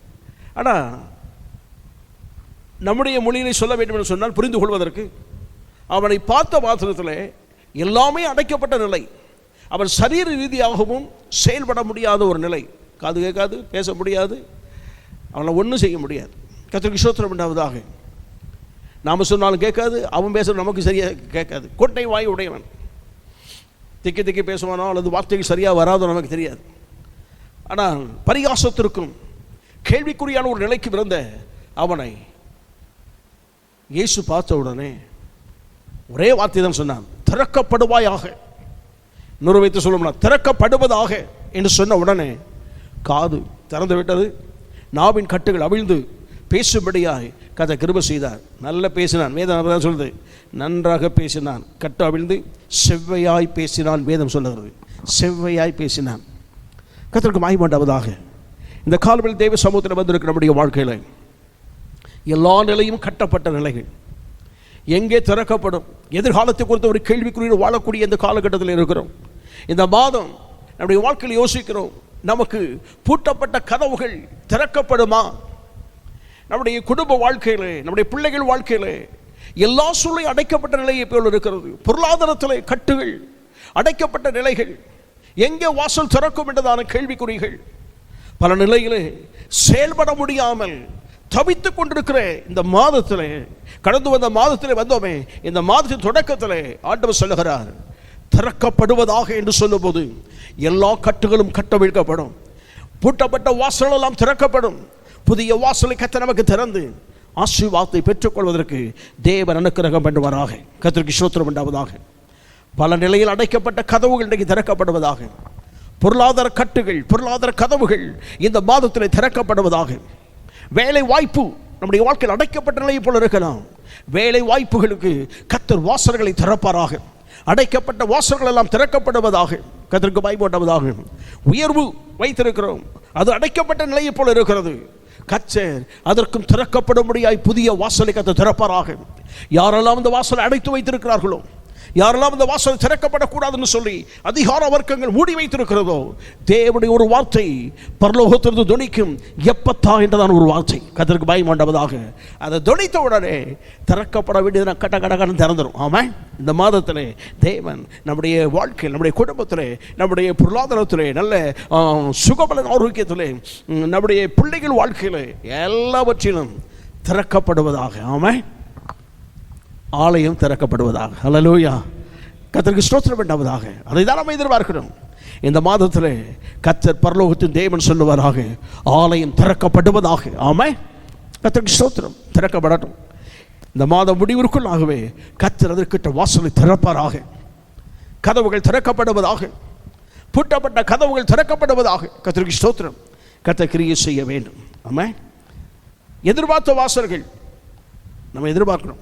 ஆனால் நம்முடைய மொழியிலே சொல்ல வேண்டும் என்று சொன்னால் புரிந்து கொள்வதற்கு அவனை பார்த்த மாத்திரத்தில் எல்லாமே அடைக்கப்பட்ட நிலை, அவன் சரீர ரீதியாகவும் செயல்பட முடியாத ஒரு நிலை. காது கேட்காது, பேச முடியாது, அவனை ஒன்றும் செய்ய முடியாது. கர்த்தருக்கு ஸ்தோத்திரம் உண்டாவதாக. நாம் சொன்னாலும் கேட்காது, அவன் பேசுறது நமக்கு சரியாக கேட்காது. கொட்டை வாய் உடையவன், திக்கி திக்கி பேசுவானோ அல்லது வார்த்தைகள் சரியாக வராதோ நமக்கு தெரியாது. ஆனால் பரிகாசத்திற்கும் கேள்விக்குறியான ஒரு நிலைக்கு பிறந்த அவனை இயேசு பார்த்த உடனே ஒரே வார்த்தை தான் சொன்னான், திறக்கப்படுவாயாக. இன்னொரு வைத்து சொல்லணும்னா திறக்கப்படுவதாக என்று சொன்ன உடனே காது திறந்து விட்டது, நாவின் கட்டுகள் அவிழ்ந்து பேசும்படியாய் கதை கிருபை செய்தார். நல்ல பேசினான். வேதம் தான் சொல்லுது, நன்றாக பேசினான், கட்டு அவிழ்ந்து செவ்வையாய் பேசினான். வேதம் சொல்லுகிறது, செவ்வையாய் பேசினான். கர்த்தருக்கு மகிமை உண்டாவதாக. இந்த காலத்தில் தேவ சமூகத்தில் வந்திருக்கிற நம்முடைய வாழ்க்கையில் எல்லா நிலையும் கட்டப்பட்ட நிலைகள் எங்கே திறக்கப்படும்? எதிர்காலத்தை குறித்த ஒரு கேள்விக்குரிய வாழக்கூடிய இந்த காலகட்டத்தில் இருக்கிறோம். இந்த மாதம் நம்முடைய வாழ்க்கையில் யோசிக்கிறோம், நமக்கு பூட்டப்பட்ட கதவுகள் திறக்கப்படுமா? நம்முடைய குடும்ப வாழ்க்கையில், நம்முடைய பிள்ளைகள் வாழ்க்கையில் எல்லா சூழலையும் அடைக்கப்பட்ட நிலையை போல் இருக்கிறது. பொருளாதாரத்தில் கட்டுகள், அடைக்கப்பட்ட நிலைகள், எங்கே வாசல் திறக்கும் என்றதான கேள்விக்குறிகள். பல நிலையிலே செயல்பட முடியாமல் தவித்துக் கொண்டிருக்கிற இந்த மாதத்தில், கடந்து வந்த மாதத்தில் வந்தோமே, இந்த மாதத்தின் தொடக்கத்தில் ஆண்டவர் சொல்லுகிறார், திறக்கப்படுவதாக என்று சொல்லும்போது எல்லா கட்டுகளும் கட்டவிழ்க்கப்படும், பூட்டப்பட்ட வாசல்கள் எல்லாம் திறக்கப்படும். புதிய வாசலை கர்த்தர் நமக்கு திறந்து ஆசீர்வாதத்தை பெற்றுக்கொள்வதற்கு தேவன் அனுக்கிரகம் பண்ணுவாராக. கர்த்தருக்கு ஸ்தோத்திரம் உண்டாவதாக. பல நிலையில் அடைக்கப்பட்ட கதவுகள் இன்றைக்கு திறக்கப்படுவதாக. பொருளாதார கட்டுகள், பொருளாதார கதவுகள் இந்த மாதத்தில் திறக்கப்படுவதாக. வேலை வாய்ப்பு நம்முடைய வாழ்க்கையில் அடைக்கப்பட்ட நிலையை போல இருக்கலாம். வேலை வாய்ப்புகளுக்கு கர்த்தர் வாசல்களை திறப்பாராக. அடைக்கப்பட்ட வாசல்கள் எல்லாம் திறக்கப்படுவதாக. கர்த்தருக்கு பயப்படுவதாக. உயர்வு வைத்திருக்கிறோம், அது அடைக்கப்பட்ட நிலையை போல இருக்கிறது. கர்த்தர் அதற்கும் திறக்கப்படும்படியாய் புதிய வாசலை கர்த்தர் திறப்பாராக. யாரெல்லாம் இந்த வாசலை அடைத்து வைத்திருக்கிறார்களோ, யாரெல்லாம் இந்த வாசல் திறக்கப்படக்கூடாதுன்னு சொல்லி அதிகார வர்க்கங்கள் மூடி வைத்திருக்கிறதோ, தேவனுடைய ஒரு வார்த்தை பரலோகத்திலிருந்து தொனிக்கும், எப்பத்தா என்றதான ஒரு வார்த்தை கர்த்தருக்கு பயம் உண்டாவதாக. அதை தொனித்த உடனே திறக்கப்பட வேண்டியது கட்ட கடகன்னு திறந்துடும். ஆமாம், இந்த மாதத்தில் தேவன் நம்முடைய வாழ்க்கையில், நம்முடைய குடும்பத்தில், நம்முடைய பொருளாதாரத்தில், நல்ல சுகபலன் ஆரோக்கியத்தில், நம்முடைய பிள்ளைகள் வாழ்க்கையில் எல்லாவற்றிலும் திறக்கப்படுவதாக. ஆமாம், ஆலயம் திறக்கப்படுவதாக. ஹல்லேலூயா. கர்த்தருக்கு ஸ்தோத்திரம் உண்டாவதாக. அதை தான் நாம் எதிர்பார்க்கிறோம். இந்த மாதத்தில் கர்த்தர் பரலோகத்தின் தேவன் சொல்லுவாராக, ஆலயம் திறக்கப்படுவதாக. ஆமாம், கர்த்தருக்கு ஸ்தோத்திரம். திறக்கப்படட்டும். இந்த மாத முடிவிற்குள்ளாகவே கர்த்தர் அதற்கிட்ட வாசலை திறப்பாராக. கதவுகள் திறக்கப்படுவதாக, பூட்டப்பட்ட கதவுகள் திறக்கப்படுவதாக. கர்த்தருக்கு ஸ்தோத்திரம். கர்த்தர் கிரியை செய்ய வேண்டும். ஆமென். எதிர்பார்த்த வாசல்கள் நம்ம எதிர்பார்க்கிறோம்,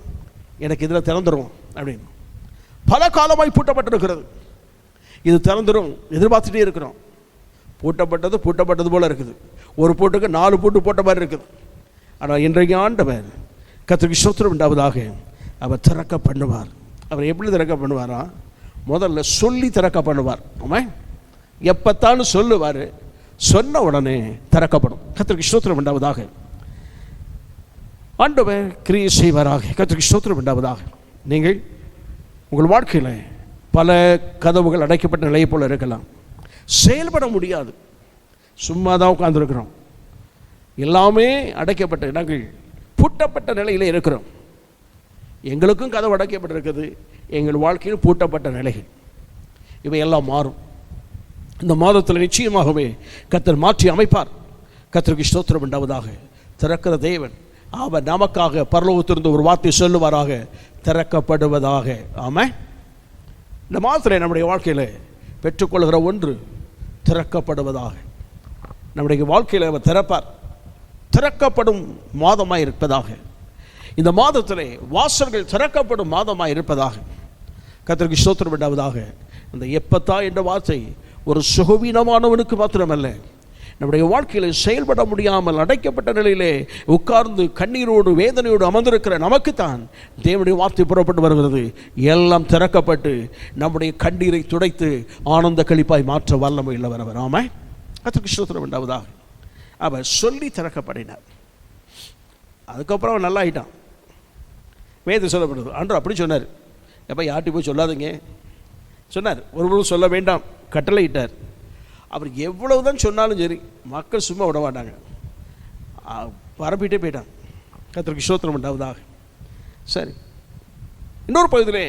எனக்கு இதில் திறந்துடும் அப்படின்னு. பல காலமாய் பூட்டப்பட்டிருக்கிறது, இது திறந்துடும் எதிர்பார்த்துட்டே இருக்கிறோம். பூட்டப்பட்டது போல இருக்குது. ஒரு பூட்டுக்கு 4 பூட்டு போட்ட மாதிரி இருக்குது. ஆனால் இன்றைக்கு ஆண்டவர் கர்த்தருக்கு ஸ்தோத்திரம் உண்டாவதாக, அவர் திறக்க பண்ணுவார். அவர் எப்படி திறக்க பண்ணுவாரா? முதல்ல சொல்லி திறக்க பண்ணுவார். ஆமாம், எப்பத்தான்னு சொல்லுவார், சொன்ன உடனே திறக்கப்படும். கர்த்தருக்கு ஸ்தோத்திரம் உண்டாவதாக. ஆண்டவர் கிரியை செய்வாராக. கர்த்தருக்கு ஸ்தோத்திரம் உண்டாவதாக. நீங்கள் உங்கள் வாழ்க்கையில் பல கதவுகள் அடைக்கப்பட்ட நிலையை போல இருக்கலாம். செயல்பட முடியாது, சும்மா தான் உட்கார்ந்துருக்கிறோம். எல்லாமே அடைக்கப்பட்ட, நாங்கள் பூட்டப்பட்ட நிலையில் இருக்கிறோம். எங்களுக்கும் கதவு அடைக்கப்பட்டிருக்குது, எங்கள் வாழ்க்கையில் பூட்டப்பட்ட நிலைகள். இவை எல்லாம் மாறும். இந்த மாதத்தில் நிச்சயமாகவே கர்த்தர் மாற்றி அமைப்பார். கர்த்தருக்கு ஸ்தோத்திரம் உண்டாவதாக. திறக்கிற தேவன் அவர் நமக்காக பரலோகத்திலிருந்து ஒரு வார்த்தை சொல்லுவாராக, திறக்கப்படுவதாக. ஆமாம், இந்த மாதத்தில் நம்முடைய வாழ்க்கையில் பெற்றுக்கொள்கிற ஒன்று திறக்கப்படுவதாக. நம்முடைய வாழ்க்கையில் அவர் திறப்பார். திறக்கப்படும் மாதமாக இருப்பதாக. இந்த மாதத்தில் வாசல்கள் திறக்கப்படும் மாதமாக இருப்பதாக. கர்த்தருக்கு ஸ்தோத்திரம் உண்டாவதாக. அந்த எப்பத்தா என்ற வார்த்தை ஒரு சுகவீனமானவனுக்கு மாத்திரமல்ல, நம்முடைய வாழ்க்கையில் செயல்பட முடியாமல் அடைக்கப்பட்ட நிலையிலே உட்கார்ந்து கண்ணீரோடு வேதனையோடு அமர்ந்திருக்கிற நமக்குத்தான் தேவனுடைய வார்த்தை புறப்பட்டு வருகிறது. எல்லாம் திறக்கப்பட்டு நம்முடைய கண்ணீரை துடைத்து ஆனந்த களிப்பாய் மாற்ற வல்லமை உள்ளவர் அவர். ஆமாம், கர்த்தருக்கு ஸ்தோத்திரம் உண்டாவதாக. அவர் சொல்லி திறக்கப்படினார். அதுக்கப்புறம் அவன் நல்லா ஆகிட்டான். வேதம் சொல்லப்படுது, ஆண்டவர் அப்படி சொன்னார். எப்போ யார்ட்டி போய் சொல்லாதீங்க சொன்னார். ஒருவரும் சொல்ல வேண்டாம் கட்டளையிட்டார். அவர் எவ்வளவு தான் சொன்னாலும் சரி, மக்கள் சும்மா விட மாட்டாங்க, பரப்பிட்டே போயிட்டாங்க. கர்த்தருக்கு ஸ்தோத்திரம் உண்டாவதாக. சரி, இன்னொரு பகுதியிலே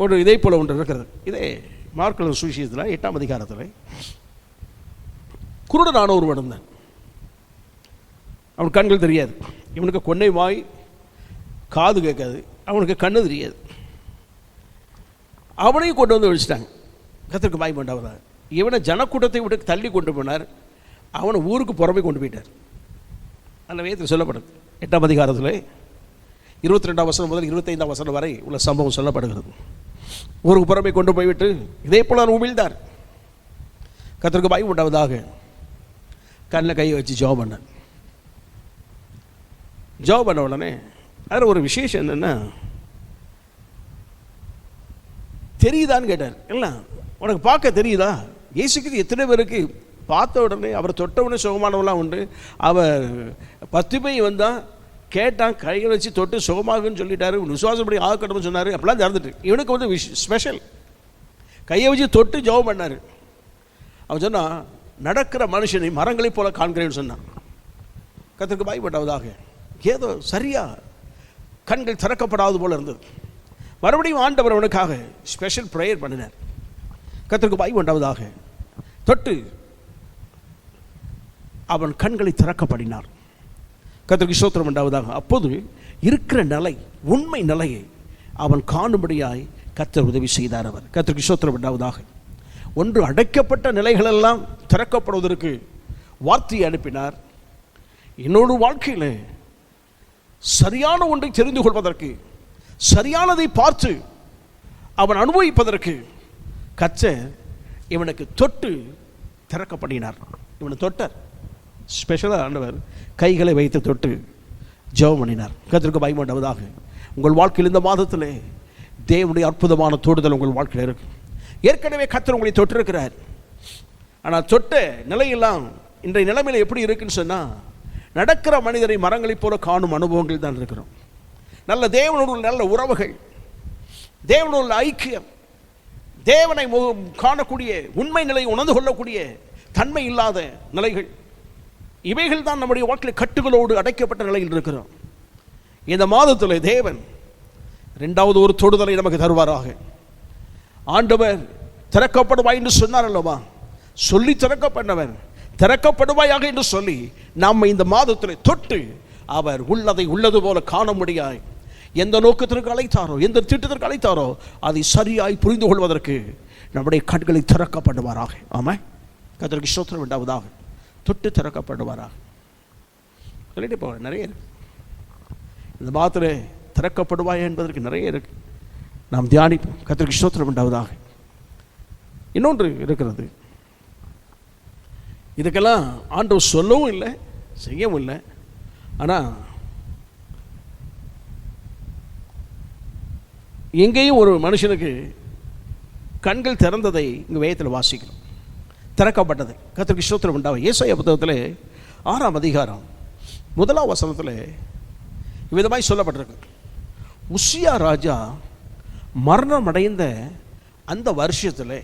ஒரு இதே போல ஒன்று இருக்கிறது. இதே மார்க் சுவிசேஷத்தில் 8ஆம் அதிகாரத்தில் குருடனான ஒருவன் இருந்தான். அவனுக்கு கண்கள் தெரியாது. இவனுக்கு கொன்னை வாய், காது கேட்காது, அவனுக்கு கண்ணு தெரியாது. அவனையும் கொண்டு வந்து வச்சுட்டாங்க. கர்த்தருக்கு மகிமை உண்டாவதாக. இவனை ஜனக்கூட்டத்தை விட்டு தள்ளி கொண்டு போனார். அவனை ஊருக்கு புறமே கொண்டு போயிட்டார். அந்த வேதத்தில் சொல்லப்படுது 8ஆம் அதிகாரத்தில் 22ஆம் வசனம் முதல் 25ஆம் வசனம் வரை உள்ள சம்பவம் சொல்லப்படுகிறது. ஊருக்கு புறமே கொண்டு போய்விட்டு இதே போல அவன் உமிழ்ந்தார். கர்த்தருக்கு மகிமை உண்டாவதாக. கண்ணில் கையை வச்சு ஜெபம் பண்ண உடனே அதில் ஒரு விசேஷம் என்னென்னா, தெரியுதான்னு கேட்டார். இல்லை, உனக்கு பார்க்க தெரியுதா? இயேசுக்கு எத்தனை பேருக்கு பார்த்த உடனே அவர் தொட்ட உடனே சுகமானவெல்லாம் உண்டு. அவர் 10 பேர் வந்தால் கேட்டான், கையை வச்சு தொட்டு சுகமாகுன்னு சொல்லிட்டாரு, விசுவாசப்படி ஆகக்கட்டும்னு சொன்னார். அப்படிலாம் திறந்துட்டு இவனுக்கு வந்து ஸ்பெஷல் கையை வச்சு தொட்டு ஜெபம் பண்ணார். அவன் சொன்னான், நடக்கிற மனுஷனை மரங்களை போல காண்கிறேன்னு சொன்னான். கர்த்தருக்கு பயப்பட்டவதாக. ஏதோ சரியா கண்கள் திறக்கப்படாது போல இருந்தது. மறுபடியும் ஆண்டவர் அவனுக்காக ஸ்பெஷல் ப்ரேயர் பண்ணினார். கர்த்தருக்கு பயப்பட்டவதாக. தொட்டு அவன் கண்களை திறக்கப்படினார். கர்த்தருக்கு ஸ்தோத்திரம் உண்டாவதாக. அப்போது இருக்கிற நிலை, உண்மை நிலையை அவன் காணும்படியாய் கர்த்தர் உதவி செய்தார். அவர் கர்த்தருக்கு ஸ்தோத்திரம் உண்டாவதாக. ஒன்று அடைக்கப்பட்ட நிலைகளெல்லாம் திறக்கப்படுவதற்கு வார்த்தையை அனுப்பினார். இன்னொரு வாழ்க்கையில் சரியான ஒன்றை தெரிந்து கொள்வதற்கு, சரியானதை பார்த்து அவன் அனுபவிப்பதற்கு கர்த்தர் இவனுக்கு தொட்டு திறக்கப்படினார். இவனை தொட்டார். ஸ்பெஷலாக ஆண்டவர் கைகளை வைத்து தொட்டு ஜெபம் பண்ணினார். கர்த்தருக்கு மகிமை உண்டாவதாக. உங்கள் வாழ்க்கையில் இந்த மாதத்தில் தேவனுடைய அற்புதமான தொடுதல் உங்கள் வாழ்க்கையில் இருக்கு. ஏற்கனவே கர்த்தர் உங்களை தொட்டிருக்கிறார். ஆனால் தொட்ட நிலையெல்லாம் இன்றைய நிலைமையில் எப்படி இருக்குன்னு சொன்னால், நடக்கிற மனிதரை மரங்களைப் போல காணும் அனுபவங்கள் தான் இருக்கிறோம். நல்ல தேவனோடு நல்ல உறவுகள், தேவனோடு ஐக்கியம், தேவனை காணக்கூடிய உண்மை நிலையை உணர்ந்து கொள்ளக்கூடிய தன்மை இல்லாத நிலைகள், இவைகள் தான் நம்முடைய வாழ்க்கையில் கட்டுகளோடு அடைக்கப்பட்ட நிலையில் இருக்கிறோம். இந்த மாதத்தில் தேவன் 2வது ஒரு தொடுதலை நமக்கு தருவாராக. ஆண்டவர் திறக்கப்படுவாய் என்று சொன்னார் அல்லவா? சொல்லி திறக்கப்பட்டவர் திறக்கப்படுவாயாக என்று சொல்லி நாம் இந்த மாதத்தில் தொட்டு அவர் உள்ளதை உள்ளது போல காண முடியாய் எந்த நோக்கத்திற்கு அழைத்தாரோ, எந்த திட்டத்திற்கு அழைத்தாரோ அதை சரியாய் புரிந்து கொள்வதற்கு நம்முடைய கண்களை திறக்கப்படுவாராக. ஆமாம், கர்த்தருக்கு ஸ்தோத்திரம் உண்டாவதாக. தொட்டு திறக்கப்படுவாராக. சொல்லிட்டு போக நிறைய இருக்கு. இந்த மாத்திரை திறக்கப்படுவாய் என்பதற்கு நிறைய இருக்கு. நாம் தியானிப்போம். கர்த்தருக்கு ஸ்தோத்திரம் உண்டாவதாக. இன்னொன்று இருக்கிறது. இதுக்கெல்லாம் ஆண்டவர் சொல்லவும் இல்லை, செய்யவும் இல்லை. ஆனால் எங்கேயும் ஒரு மனுஷனுக்கு கண்கள் திறந்ததை இங்கே வேதத்தில் வாசிக்கிறோம். திறக்கப்பட்டது. கர்த்தருக்கு ஸ்தோத்திரம் உண்டாகும். ஏசாயா புத்தகத்தில் 6ஆம் அதிகாரம் 1ஆம் வசனத்தில் இவ்விதமாய் சொல்லப்பட்டிருக்கு. உசியா ராஜா மரணம் அடைந்த அந்த வருஷத்தில்,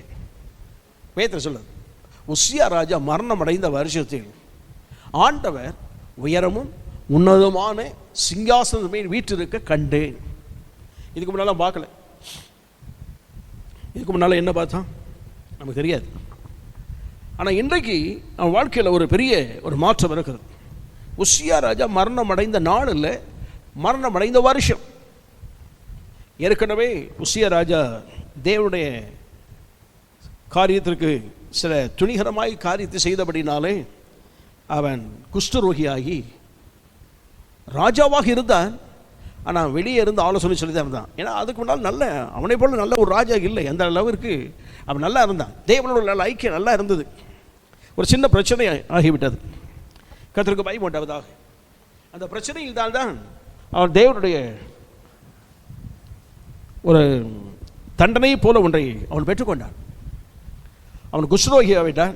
வேதத்தில் சொல்லுது, உசியா ராஜா மரணம் அடைந்த வருஷத்தில் ஆண்டவர் உயரமும் உன்னதமான சிங்காசனம் மேல் வீற்றிருக்க கண்டேன். இதுக்கு முன்னால் பார்க்கல. இதுக்கு முன்னால் என்ன பார்த்தோம் நமக்கு தெரியாது. ஆனால் இன்றைக்கு அவன் வாழ்க்கையில் ஒரு பெரிய ஒரு மாற்றம் இருக்கிறது. உசியா ராஜா மரணம் அடைந்த நாள் இல்லை, மரணம் அடைந்த வருஷம். ஏற்கனவே உசியா ராஜா தேவனுடைய காரியத்திற்கு சில துணிகரமாய் காரியத்தை செய்தபடினாலே அவன் குஷ்டரோகியாகி ராஜாவாக இருந்தான். ஆனால் வெளியே இருந்து ஆலோசனை சொல்லி தான் இருந்தான். ஏன்னா அதுக்கு முன்னால் நல்ல அவனை போல நல்ல ஒரு ராஜா இல்லை. அந்த அளவிற்கு அவன் நல்லா இருந்தான். தேவனோட நல்ல ஐக்கியம் நல்லா இருந்தது. ஒரு சின்ன பிரச்சனை ஆகிவிட்டது. கர்த்தருக்கு பயப்பட உண்டாவதாக. அந்த பிரச்சனையில் தான் அவன் தேவனுடைய ஒரு தண்டனை போல ஒன்றை அவன் பெற்றுக்கொண்டான். அவன் குஷ்ரோகியாக விட்டான்.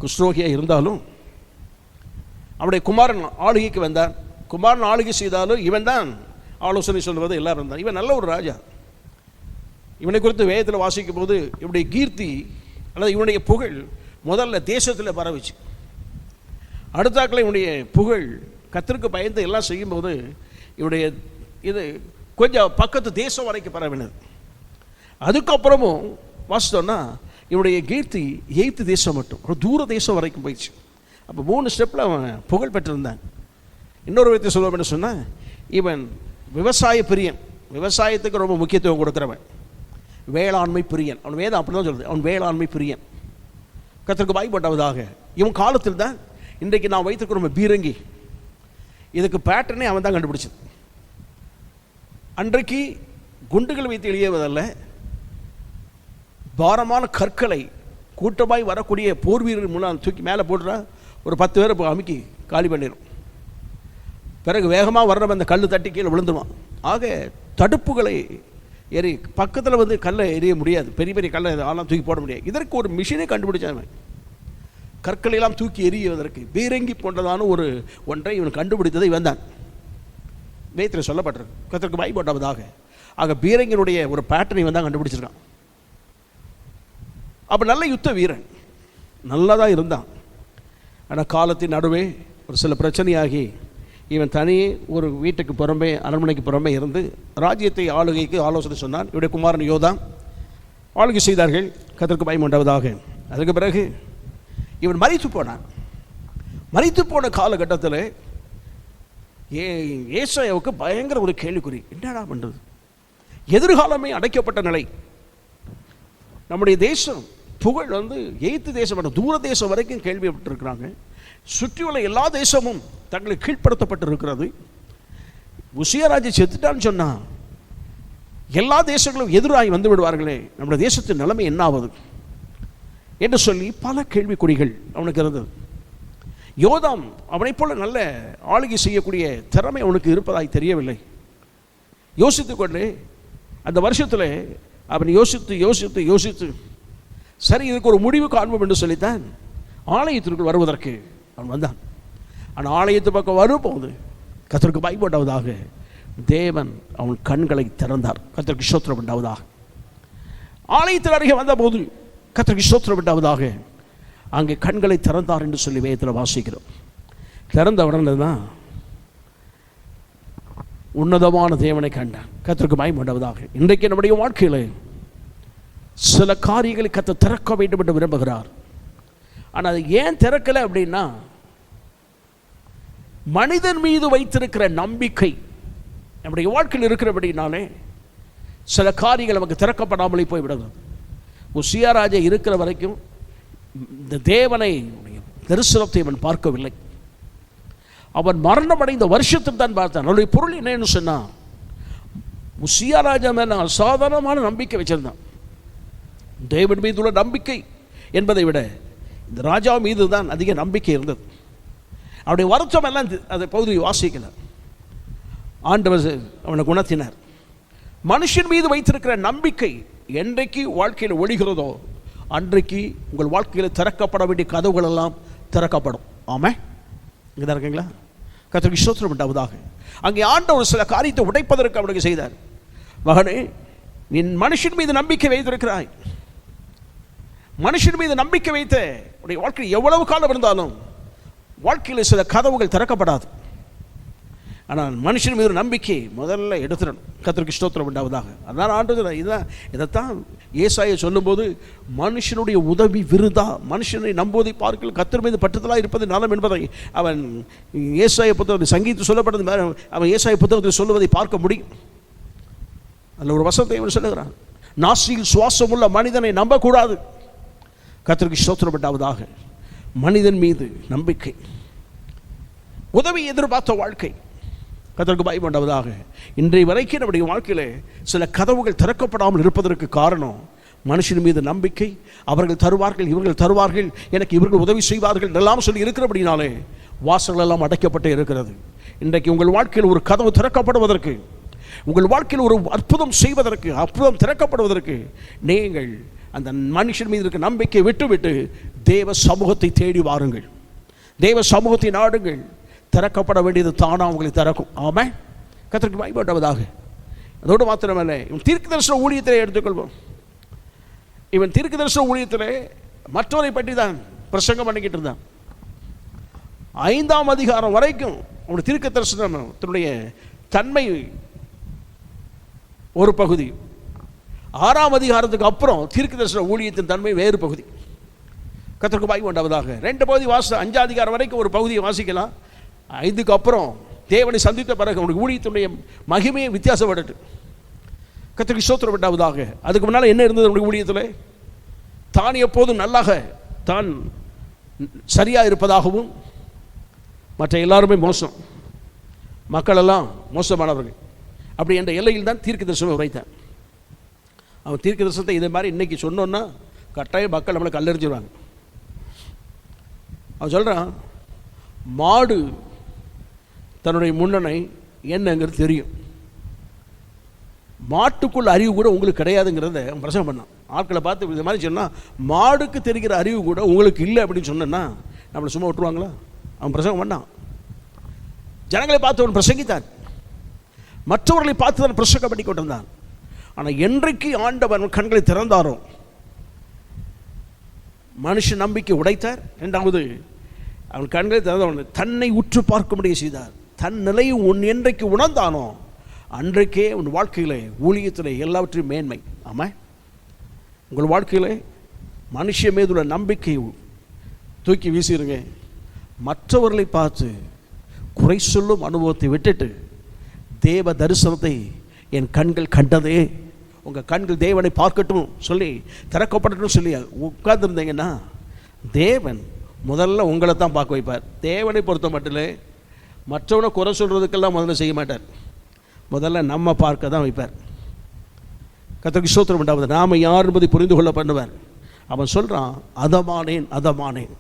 குஷ்ரோகியாக இருந்தாலும் அவனுடைய குமாரன் ஆளுகைக்கு வந்தான். குமாரன் ஆளுகை செய்தாலும் இவன் தான் ஆலோசனை சொல்வது எல்லாரும் இருந்தான். இவன் நல்ல ஒரு ராஜா. இவனை குறித்து வேதத்தில் வாசிக்கும் போது இவனுடைய கீர்த்தி அல்லது இவனுடைய புகழ் முதல்ல தேசத்தில் பரவிச்சு. அடுத்தாக்களை இவனுடைய புகழ் கர்த்தருக்கு பயந்து எல்லாம் செய்யும்போது இவனுடைய இது கொஞ்சம் பக்கத்து தேசம் வரைக்கும் பரவினது. அதுக்கப்புறமும் வாசித்தோன்னா இவனுடைய கீர்த்தி எய்த்து தேசம் மட்டும் ஒரு தூர தேசம் வரைக்கும் போயிடுச்சு. அப்போ 3 ஸ்டெப்பில் அவன் புகழ் பெற்றிருந்தான். இன்னொரு விதத்தை சொல்லுவோம் என்ன சொன்னால், இவன் விவசாய பிரியன், விவசாயத்துக்கு ரொம்ப முக்கியத்துவம் கொடுக்குறவன், வேளாண்மை பிரியன். அவன் வேதம் அப்படி தான் சொல்லுது, அவன் வேளாண்மை பிரியன். கர்த்தருக்கு பயப்பட்டவதாக. இவன் காலத்தில் தான் இன்றைக்கு நான் வைத்திருக்கிற பீரங்கி, இதுக்கு பேட்டர்னே அவன் தான் கண்டுபிடிச்சது. அன்றைக்கு குண்டுகள் வைத்து எளியவதல்ல, பாரமான கற்களை கூட்டமாய் வரக்கூடிய போர் வீரர் முன்னால் தூக்கி மேலே போடுறா, ஒரு 10 பேரை அமுக்கி காலி பண்ணிடும். பிறகு வேகமாக வர்றவன் அந்த கல் தட்டி கீழே விழுந்துவான். ஆக தடுப்புகளை எரி பக்கத்தில் வந்து கல்லை எரிய முடியாது, பெரிய பெரிய கல்லை அதெல்லாம் தூக்கி போட முடியாது. இதற்கு ஒரு மிஷினை கண்டுபிடிச்சான். கற்களையெல்லாம் தூக்கி எறிவதற்கு பீரங்கி போன்றதான ஒரு ஒன்றை இவன் கண்டுபிடித்ததை வந்தான். வேதத்தில் சொல்லப்பட்டிருக்கு. கர்த்தருக்கு பயப்பட்டவதாக. ஆக பீரங்கினுடைய ஒரு பேட்டர்னை வந்தான் கண்டுபிடிச்சிருக்கான். அப்போ நல்ல யுத்த வீரன், நல்லா தான் இருந்தான். ஆனால் காலத்தின் நடுவே ஒரு சில பிரச்சனையாகி இவன் தனியே ஒரு வீட்டுக்கு புறம்பே, அரண்மனைக்கு புறம்பே இருந்து ராஜ்யத்தை ஆளுகைக்கு ஆலோசனை சொன்னான். இவருடைய குமாரன் யோதாம் ஆளுகை செய்தார்கள். கர்த்தருக்கு பயம் உண்டாவதாக. அதுக்கு பிறகு இவன் மரித்து போனான். மரித்து போன காலகட்டத்தில் ஏசாயாவுக்கு பயங்கர ஒரு கேள்விக்குறி, என்னடா பண்ணுறது? எதிர்காலமே அடைக்கப்பட்ட நிலை. நம்முடைய தேசம் புகழ் வந்து எய்த்து தேசம், தூர தேசம் வரைக்கும் கேள்விப்பட்டிருக்கிறாங்க. சுற்றியுள்ள எல்லா தேசமும் தங்களுக்கு கீழ்ப்படுத்தப்பட்டு இருக்கிறது. உசியராஜை செத்துட்டான்னு சொன்னால் எல்லா தேசங்களும் எதிராகி வந்து விடுவார்களே, நம்முடைய தேசத்தின் நிலைமை என்ன ஆவது என்று சொல்லி பல கேள்விக்குறிகள் அவனுக்கு இருந்தது. யோதாம் அவனைப் போல நல்ல ஆளுகை செய்யக்கூடிய திறமை அவனுக்கு இருப்பதாய் தெரியவில்லை. யோசித்து கொண்டு அந்த வருஷத்தில் அவன் யோசித்து யோசித்து யோசித்து சரி இதுக்கு ஒரு முடிவு காண்போம் என்று சொல்லித்தான் ஆலயத்திற்குள் வருவதற்கு அவன் வந்தான். ஆனால் ஆலயத்து பக்கம் வரும்போது கர்த்தருக்கு பயப்பட்டவதாக தேவன் அவன் கண்களை திறந்தார். கர்த்தருக்கு ஸ்தோத்திரம் உண்டாவதாக. ஆலயத்தில் அருகே வந்தபோது கர்த்தருக்கு ஸ்தோத்திரம் உண்டாவதாக அங்கே கண்களை திறந்தார் என்று சொல்லி வேதத்தில் வாசிக்கிறோம். திறந்த உடனே தான் உன்னதமான தேவனை கண்டான். கர்த்தருக்கு பயப்பட்டவதாக. இன்றைக்கு நம்முடைய வாழ்க்கையில் சில காரியங்களை கர்த்தர் திறக்க வேண்டும் என்று விரும்புகிறார். ஆனால் அது ஏன் திறக்கலை அப்படின்னா, மனிதன் மீது வைத்திருக்கிற நம்பிக்கை நம்முடைய வாழ்க்கையில் இருக்கிறபடினாலே சில காரியங்கள் நமக்கு திறக்கப்படாமலே போய்விடுது. உசியா ராஜா இருக்கிற வரைக்கும் இந்த தேவனை தரிசனத்தை அவன் பார்க்கவில்லை. அவன் மரணமடைந்த வருஷத்தில் தான் பார்த்தான். அவனுடைய பொருள் என்னன்னு சொன்னான், உசியா ராஜா மேல அசாதாரணமான நம்பிக்கை வச்சிருந்தான். தேவன் மீது உள்ள நம்பிக்கை என்பதை விட இந்த ராஜா மீது தான் அதிக நம்பிக்கை இருந்தது. அவருடைய வருத்தம் எல்லாம் அதை பகுதியை வாசிக்கல. ஆண்டவர் அவனை குணத்தினார். மனுஷன் மீது வைத்திருக்கிற நம்பிக்கை என்றைக்கு வாழ்க்கையில் ஒழிகிறதோ அன்றைக்கு உங்கள் வாழ்க்கையில் திறக்கப்பட வேண்டிய கதவுகள் எல்லாம் திறக்கப்படும். ஆமாம், இங்கே தான் இருக்கீங்களா? கர்த்தருக்கு ஸ்தோத்திரம் உண்டாவதாக. அங்கே ஆண்டவர் சில காரியத்தை உடைப்பதற்கு அவனுக்கு செய்தார். மகனே, நீ மனுஷன் மீது நம்பிக்கை வைத்திருக்கிறாய். மனுஷன் மீது நம்பிக்கை வைத்த உடைய வாழ்க்கையில் எவ்வளவு காலம் இருந்தாலும் வாழ்க்கையில் சில கதவுகள் திறக்கப்படாது. ஆனால் மனுஷன் மீது நம்பிக்கை முதல்ல எடுத்துடணும். கர்த்தருக்கு ஸ்தோத்திரம் உண்டாவதாக. அதனால் ஆண்டவர் இதைத்தான் ஏசாயா சொல்லும்போது, மனுஷனுடைய உதவி விருதா, மனுஷனை நம்புவதை பார்க்கல கர்த்தர் மீது பற்றுதலாக இருப்பது நலம் என்பதை அவன் ஏசாயா புத்தகத்தில் சங்கீதத்தில் சொல்லப்பட்டது மாதிரி அவன் ஏசாயா புத்தகத்தில் சொல்லுவதை பார்க்க முடியும். அதில் ஒரு வசனத்தை அவன் சொல்லுகிறான், நாசியில் சுவாசம் உள்ள மனிதனை நம்பக்கூடாது. கர்த்தருக்கு ஸ்தோத்திரம் உண்டாவதாக. மனிதன் மீது நம்பிக்கை, உதவி எதிர்பார்த்த வாழ்க்கை. கர்த்தருக்கு பயம் உண்டாவதாக. இன்றைய வரைக்கும் நம்முடைய வாழ்க்கையில் சில கதவுகள் திறக்கப்படாமல் இருப்பதற்கு காரணம் மனுஷன் மீது நம்பிக்கை. அவர்கள் தருவார்கள், இவர்கள் தருவார்கள், எனக்கு இவர்கள் உதவி செய்வார்கள் எல்லாம் சொல்லி இருக்கிறபடினாலே வாசல்கள் எல்லாம் அடைக்கப்பட்டு இருக்கிறது. இன்றைக்கு உங்கள் வாழ்க்கையில் ஒரு கதவு திறக்கப்படுவதற்கு, உங்கள் வாழ்க்கையில் ஒரு அற்புதம் செய்வதற்கு, அற்புதம் திறக்கப்படுவதற்கு நீங்கள் அந்த மனுஷன் மீது இருக்க நம்பிக்கை விட்டுவிட்டு தேவ சமூகத்தை தேடி வாருங்கள். தேவ சமூகத்தை நாடுங்கள். திறக்கப்பட வேண்டியது தானா உங்களை திறக்கும். ஆமாம், கர்த்தருக்கு பயப்பட்டவதாக. அதோடு மாத்திரமல்ல, இவன் தீர்க்கதரிசன ஊழியத்திலே எடுத்துக்கொள்வோம். இவன் தீர்க்கதரிசன ஊழியத்திலே மற்றவரை பற்றி தான் பிரசங்கம் பண்ணிக்கிட்டு இருந்தான். 5ஆம் அதிகாரம் வரைக்கும் அவனுடைய தீர்க்கதரிசனத்தினுடைய தன்மை ஒரு பகுதி. 6ஆம் அதிகாரத்துக்கு அப்புறம் தீர்க்கதரிசன ஊழியத்தின் தன்மை வேறு பகுதி. கர்த்தருக்கு பயம் உண்டாவதாக. 2 பகுதி 5ஆம் அதிகாரம் வரைக்கும் ஒரு பகுதியை வாசிக்கலாம். 5க்கு அப்புறம் தேவனை சந்தித்த பிறகு அவனுக்கு ஊழியத்தினுடைய மகிமையை வித்தியாசப்பட்டு. கர்த்தருக்கு ஸ்தோத்திரம் உண்டாவதாக. அதுக்கு முன்னால் என்ன இருந்தது அவனுடைய ஊழியத்தில்? தான் எப்போதும் நல்லாக தான் சரியாக இருப்பதாகவும் மற்ற எல்லாருமே மோசம், மக்கள் எல்லாம் மோசமானவர்கள் அப்படி என்ற எல்லையில் தான் தீர்க்க தரிசனம் உரைத்தான். அவன் தீர்க்க தரிசனத்தை இதே மாதிரி இன்னைக்கு சொன்னோன்னா கட்டாயம் மக்கள் நம்மளை கல்லெறிஞ்சிடுவாங்க. அவன் சொல்கிறான், மாடு தன்னுடைய முன்னணை என்னங்கிறது தெரியும், மாட்டுக்குள்ள அறிவு கூட உங்களுக்கு கிடையாதுங்கிறத அவன் பிரசங்கம் பண்ணான். ஆட்களை பார்த்து இது மாதிரி சொன்னால், மாடுக்கு தெரிகிற அறிவு கூட உங்களுக்கு இல்லை அப்படின்னு சொன்னா நம்மளை சும்மா விட்டுருவாங்களா? அவன் பிரசங்கம் பண்ணான். ஜனங்களை பார்த்து அவன் பிரசங்கித்தான், மற்றவர்களை பார்த்து தான் பிரசங்கம் பண்ணி கொண்டிருந்தான். ஆனால் என்றைக்கு ஆண்டவர் கண்களை திறந்தாரோ மனுஷன் நம்பிக்கை உடைத்தார். இரண்டாவது, அவன் கண்களை திறந்தவன் தன்னை உற்று பார்க்கும்படியே செய்தார். தன் நிலையை என்றைக்கு உணர்ந்தானோ அன்றைக்கே உன் வாழ்க்கையில் ஊழியத்தில் எல்லாவற்றையும் மேன்மை. ஆமாம், உங்கள் வாழ்க்கையில் மனுஷ மீதுள்ள நம்பிக்கை தூக்கி வீசிடுங்க. மற்றவர்களை பார்த்து குறை சொல்லும் அனுபவத்தை விட்டுட்டு தேவ தரிசனத்தை என் கண்கள் கண்டதே, உங்கள் கண்கள் தேவனை பார்க்கட்டும் சொல்லி திறக்கப்படட்டும் சொல்லி உட்கார்ந்துருந்தீங்கன்னா தேவன் முதல்ல உங்களை தான் பார்க்க வைப்பார். தேவனை பொறுத்த மட்டும் மற்றவனை குறை சொல்கிறதுக்கெல்லாம் முதல்ல செய்ய மாட்டார், முதல்ல நம்ம பார்க்க தான் வைப்பார். கர்த்தருக்கு ஸ்தோத்திரம் உண்டாவது. நாம் யார் என்பதை புரிந்து கொள்ள பண்ணுவார். அவன் சொல்கிறான், அதமானேன் அதமானேன்,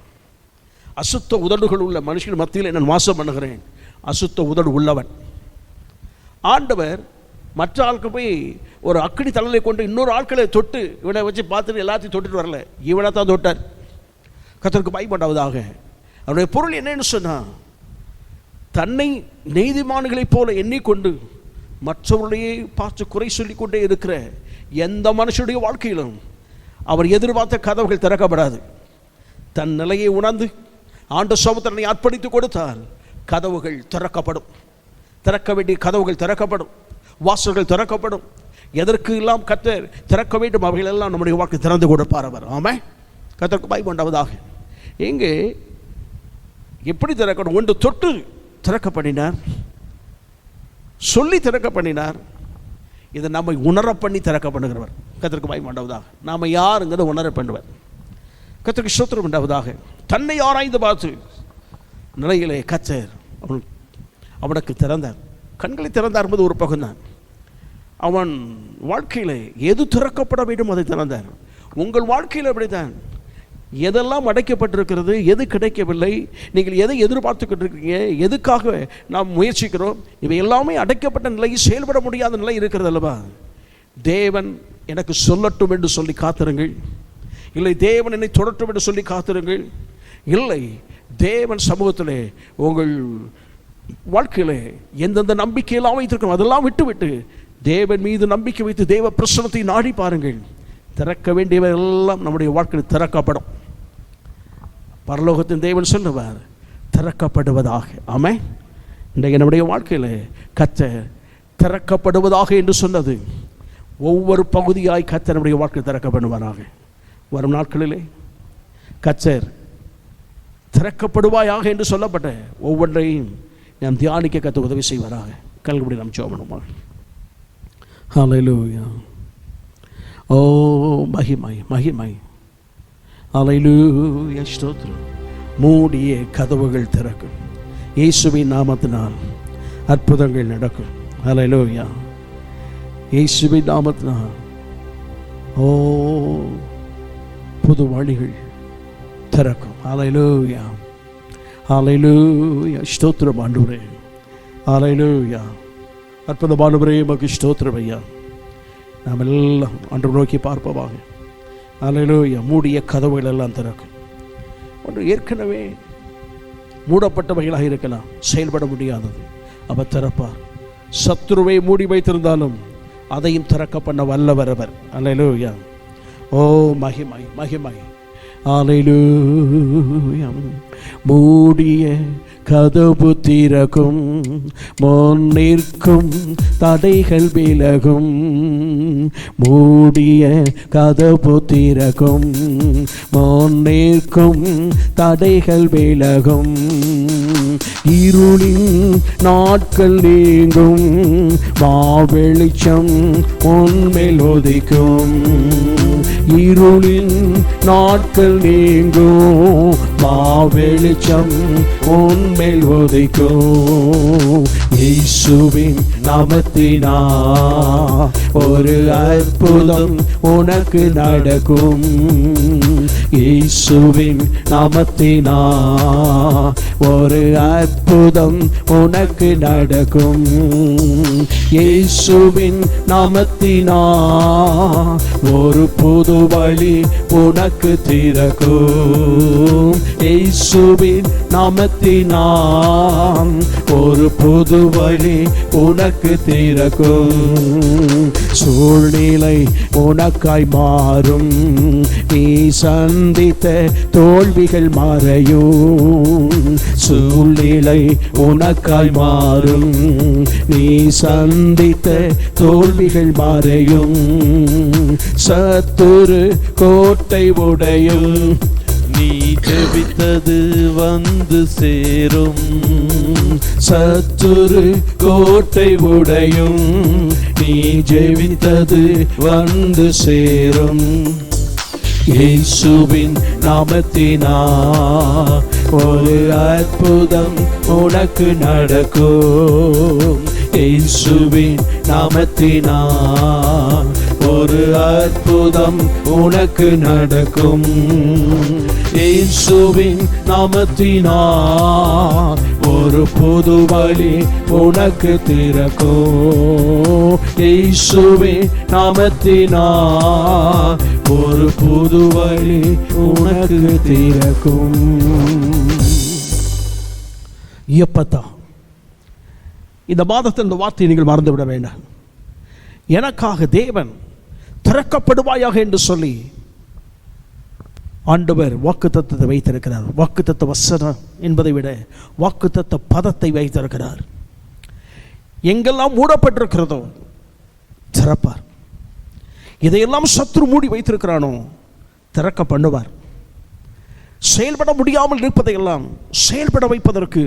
அசுத்த உதடுகள் உள்ள மனுஷன் மத்தியில் நான் வாசம் பண்ணுகிறேன். அசுத்த உதடு உள்ளவன். ஆண்டவர் மற்ற ஆளுக்கு போய் ஒரு அக்கடி தலையை கொண்டு இன்னொரு ஆட்களை தொட்டு இவனை வச்சு பார்த்துட்டு எல்லாத்தையும் தொட்டுட்டு வரல, இவனை தான் தொட்டார். கர்த்தருக்கு பயப்படாவதாக. அவருடைய பொருள் என்னன்னு சொன்னால், தன்னை நீதிமான்களைப் போல எண்ணிக்கொண்டு மற்றவர்களையே பார்த்து குறை சொல்லிக் கொண்டே இருக்கிற எந்த மனுஷனுடைய வாழ்க்கையிலும் அவர் எதிர்பார்த்த கதவுகள் திறக்கப்படாது. தன் நிலையை உணர்ந்து ஆண்டு சமுத்திரனை அர்ப்பணித்து கொடுத்தால் கதவுகள் திறக்கப்படும். திறக்க வேண்டிய கதவுகள் திறக்கப்படும், வாசல்கள் திறக்கப்படும். எதற்கு எல்லாம் கர்த்தர் திறக்க வேண்டும் அவைகள் எல்லாம் நம்முடைய வாழ்க்கை திறந்து கொடுப்பார் அவர். ஆமாம், கர்த்தருக்கு பயப்படாவதாக. எங்கே எப்படி திறக்கணும்? ஒன்று தொட்டு திறக்க பண்ணினார், சொல்லி திறக்க பண்ணினார். இதை நம்மை உணர பண்ணி திறக்க பண்ணுகிறவர். கர்த்தருக்கு மகிமை உண்டாவதாக. நாம் யாருங்கிறத உணர பண்ணுவார். கர்த்தருக்கு ஸ்தோத்திரம் உண்டாவதாக. தன்னை ஆராய்ந்து பார்த்து நிலையிலே கர்த்தர் அவனுக்கு திறந்தார், கண்களை திறந்தார் என்பது ஒரு பகுந்தான். அவன் வாழ்க்கையில் எது திறக்கப்பட வேண்டும் அதை திறந்தார். உங்கள் வாழ்க்கையில் அப்படித்தான். எதெல்லாம் அடைக்கப்பட்டிருக்கிறது, எது கிடைக்கவில்லை, நீங்கள் எதை எதிர்பார்த்துக்கிட்டு இருக்கீங்க, எதுக்காக நாம் முயற்சிக்கிறோம், இவை எல்லாமே அடைக்கப்பட்ட நிலையில் செயல்பட முடியாத நிலை இருக்கிறது அல்லவா? தேவன் எனக்கு சொல்லட்டும் என்று சொல்லி காத்திருங்கள். இல்லை தேவன் என்னை தொடட்டும் என்று சொல்லி காத்திருங்கள். இல்லை தேவன் சமூகத்தில் உங்கள் வாழ்க்கையில் எந்தெந்த நம்பிக்கையெல்லாம் வைத்திருக்கிறோம் அதெல்லாம் விட்டு தேவன் மீது நம்பிக்கை வைத்து தேவ பிரசன்னத்தை நாடி பாருங்கள். திறக்க வேண்டியவை எல்லாம் நம்முடைய வாழ்க்கையில் திறக்கப்படும். பரலோகத்தின் தேவன் சொல்லுவார், திறக்கப்படுவதாக. ஆமென். இன்றைக்கு நம்முடைய வாழ்க்கையில் கர்த்தர் திறக்கப்படுவதாக என்று சொன்னது ஒவ்வொரு பகுதியாய் கர்த்தர் நம்முடைய வாழ்க்கையில் திறக்கப்படுவாராக. வரும் நாட்களிலே கர்த்தர் திறக்கப்படுவாயாக என்று சொல்லப்பட்ட ஒவ்வொன்றையும் நாம் தியானிக்க கர்த்தர் உதவி செய்வாராக. கல்குடி நாம் ஜெபம் பண்ணுவோம். ஹல்லேலூயா. ஓ மகிமை மகிமை. ஹல்லேலூயா. ஸ்தோத்திரம். மூடிய கதவுகள் திறக்கும். இயேசுவின் நாமத்தினால் அற்புதங்கள் நடக்கும். ஹல்லேலூயா. இயேசுவின் நாமத்தினால் ஓ புது வழிகள் திறக்கும். ஹல்லேலூயா. ஹல்லேலூயா. ஸ்தோத்திரம் ஆண்டவரே. ஹல்லேலூயா. அற்புதமானவரே உமக்கு ஸ்தோத்திரம் ஐயா. நாம் எல்லாம் ஆண்டவரை நோக்கி பார்ப்போமாக. ஹல்லேலூயா. மூடிய கதவுகள் எல்லாம் திறக்கும். ஒன்று ஏற்கனவே மூடப்பட்டவைகளாக இருக்கலாம், செயல்பட முடியாதது, அவர் திறப்பார். சத்துருவை மூடி வைத்திருந்தாலும் அதையும் திறக்க பண்ண வல்லவர் அவர். ஹல்லேலூயா. ஓ மகிமை மகிமை. ஹல்லேலூயா. மூடிய கதவு திறக்கும், முன் நிற்கும் தடைகள் விலகும். மூடிய கதவு திறக்கும், முன் நிற்கும் தடைகள் விலகும். இருளின் நாட்கள் நீங்கும், மாவெளிச்சம் உன்மேல் உதிக்கும். இருளின் நாட்கள் நீங்கும், மாவெளிச்சம் உன்மேல் உதிக்கும். இயேசுவின் நாமத்தினால் ஒரு அற்புதம் உனக்கு நடக்கும். இயேசுவின் நாமத்தினால் ஒரு அற்புதம் உனக்கு நடக்கும். இயேசுவின் நாமத்தினால் ஒரு புது வழி உனக்கு திறக்கும். இயேசுவின் நாமத்தினால் ஒரு புது வழி உனக்கு திறக்கும். சூழ்நிலை உனக்காய் மாறும், நீ சந்தித்த தோல்விகள் மறையும். சூழ்நிலை உனக்காய் மாறும், நீ சந்தித்த தோல்விகள் மறையும். சத்துரு கோட்டை உடையும், நீ ஜெபித்தது வந்து சேரும். சத்துரு கோட்டை உடையும், நீ ஜெபித்தது வந்து சேரும். இயேசுவின் நாமத்தினால் ஒரு அற்புதம் உனக்கு நடக்கும். இயேசுவின் நாமத்தினால் ஒரு அற்புதம் உனக்கு நடக்கும். இயேசுவின் நாமத்தினால் ஒரு புது வழி உனக்கு திறக்கும். இயேசுவின் நாமத்தினால் ஒரு புது வழி உனக்கு திறக்கும். எப்பத்தான் இந்த மாதத்தில் இந்த வார்த்தையை நீங்கள் மறந்துவிட வேண்டாம். எனக்காக தேவன் திறக்கப்படுவாயாக என்று சொல்லி ஆண்டவர் வாக்குத்தத்தத்தை வைத்திருக்கிறார். வாக்குத்தத்த வசனம் என்பதை விட வாக்குத்தத்த பதத்தை வைத்திருக்கிறார். எங்கெல்லாம் மூடப்பட்டிருக்கிறதோ திறப்பார். இதையெல்லாம் சத்ரு மூடி வைத்திருக்கிறானோ திறக்க பண்ணுவார். செயல்பட முடியாமல் இருப்பதையெல்லாம் செயல்பட வைப்பதற்கு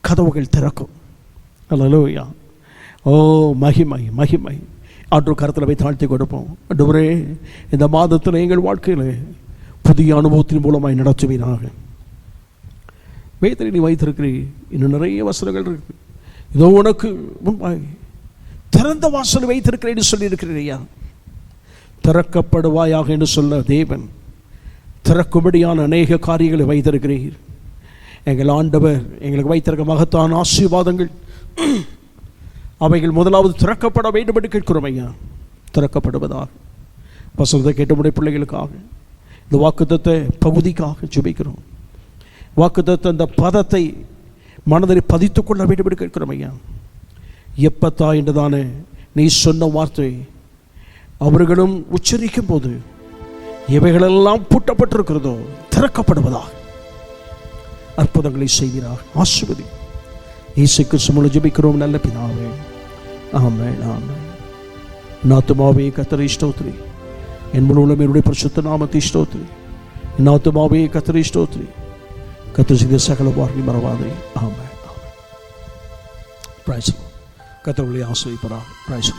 கதவுகள் திறக்கும். அல்லேலூயா. ஓ மகிமை மகிமை. ஆண்டு கருத்தில் போய் தாழ்த்தி கொடுப்போம். ஆண்டவரே, இந்த மாதத்தில் எங்கள் வாழ்க்கையில் புதிய அனுபவத்தின் மூலமாய் நடத்துவீராக. வேதனை நீ வைத்திருக்கிறீ, இன்னும் நிறைய வசனங்கள் இருக்கு. இதோ உனக்கு முன்பாய் திறந்த வாசல் வைத்திருக்கிறேன்னு சொல்லியிருக்கிறீரையா. திறக்கப்படுவாயாக என்று சொல்ல தேவன் திறக்கும்படியான அநேக காரியங்களை வைத்திருக்கிறீர். எங்கள் ஆண்டவர் எங்களுக்கு வைத்திருக்க மகத்தான ஆசீர்வாதங்கள் அவைகள் முதலாவது திறக்கப்பட வேண்டும் என்று கேட்கிறோம் ஐயா. திறக்கப்படுவதாக வசனத்தை கேட்டமுடைய பிள்ளைகளுக்காக, இந்த வாக்குத்தத்த பகுதிக்காக ஜெபிக்கிறோம். வாக்குத்தத்த அந்த பதத்தை மனதில் பதித்துக் கொள்ள வேண்டும் என்று கேட்கிறோம் ஐயா. எப்பத்தா என்றுதானே நீ சொன்ன வார்த்தை அவர்களும் உச்சரிக்கும் போது இவைகளெல்லாம் பூட்டப்பட்டிருக்கிறதோ திறக்கப்படுவதாக அற்புதங்களை செய்கிறார். ஆசீர்வதி. இயேசுக்கு சுமல ஜெபிக்கிறோம் நல்ல பிதாவே. ஆமென் ஆமென். நாத்துமாவே கர்த்தரை ஸ்தோத்திரி, என் முழு உள்ளமே என்னுடைய பரிசுத்த நாமத்தை ஸ்தோத்திரி. நாத்துமாவே கர்த்தரை ஸ்தோத்திரி, கர்த்தர் செய்த சகல வார்த்தை மறவாதே. ஆமென் ஆமென். பிரைஸ். கர்த்தர் உங்களை ஆசீர்வதிப்பாராக. பிரைஸ்.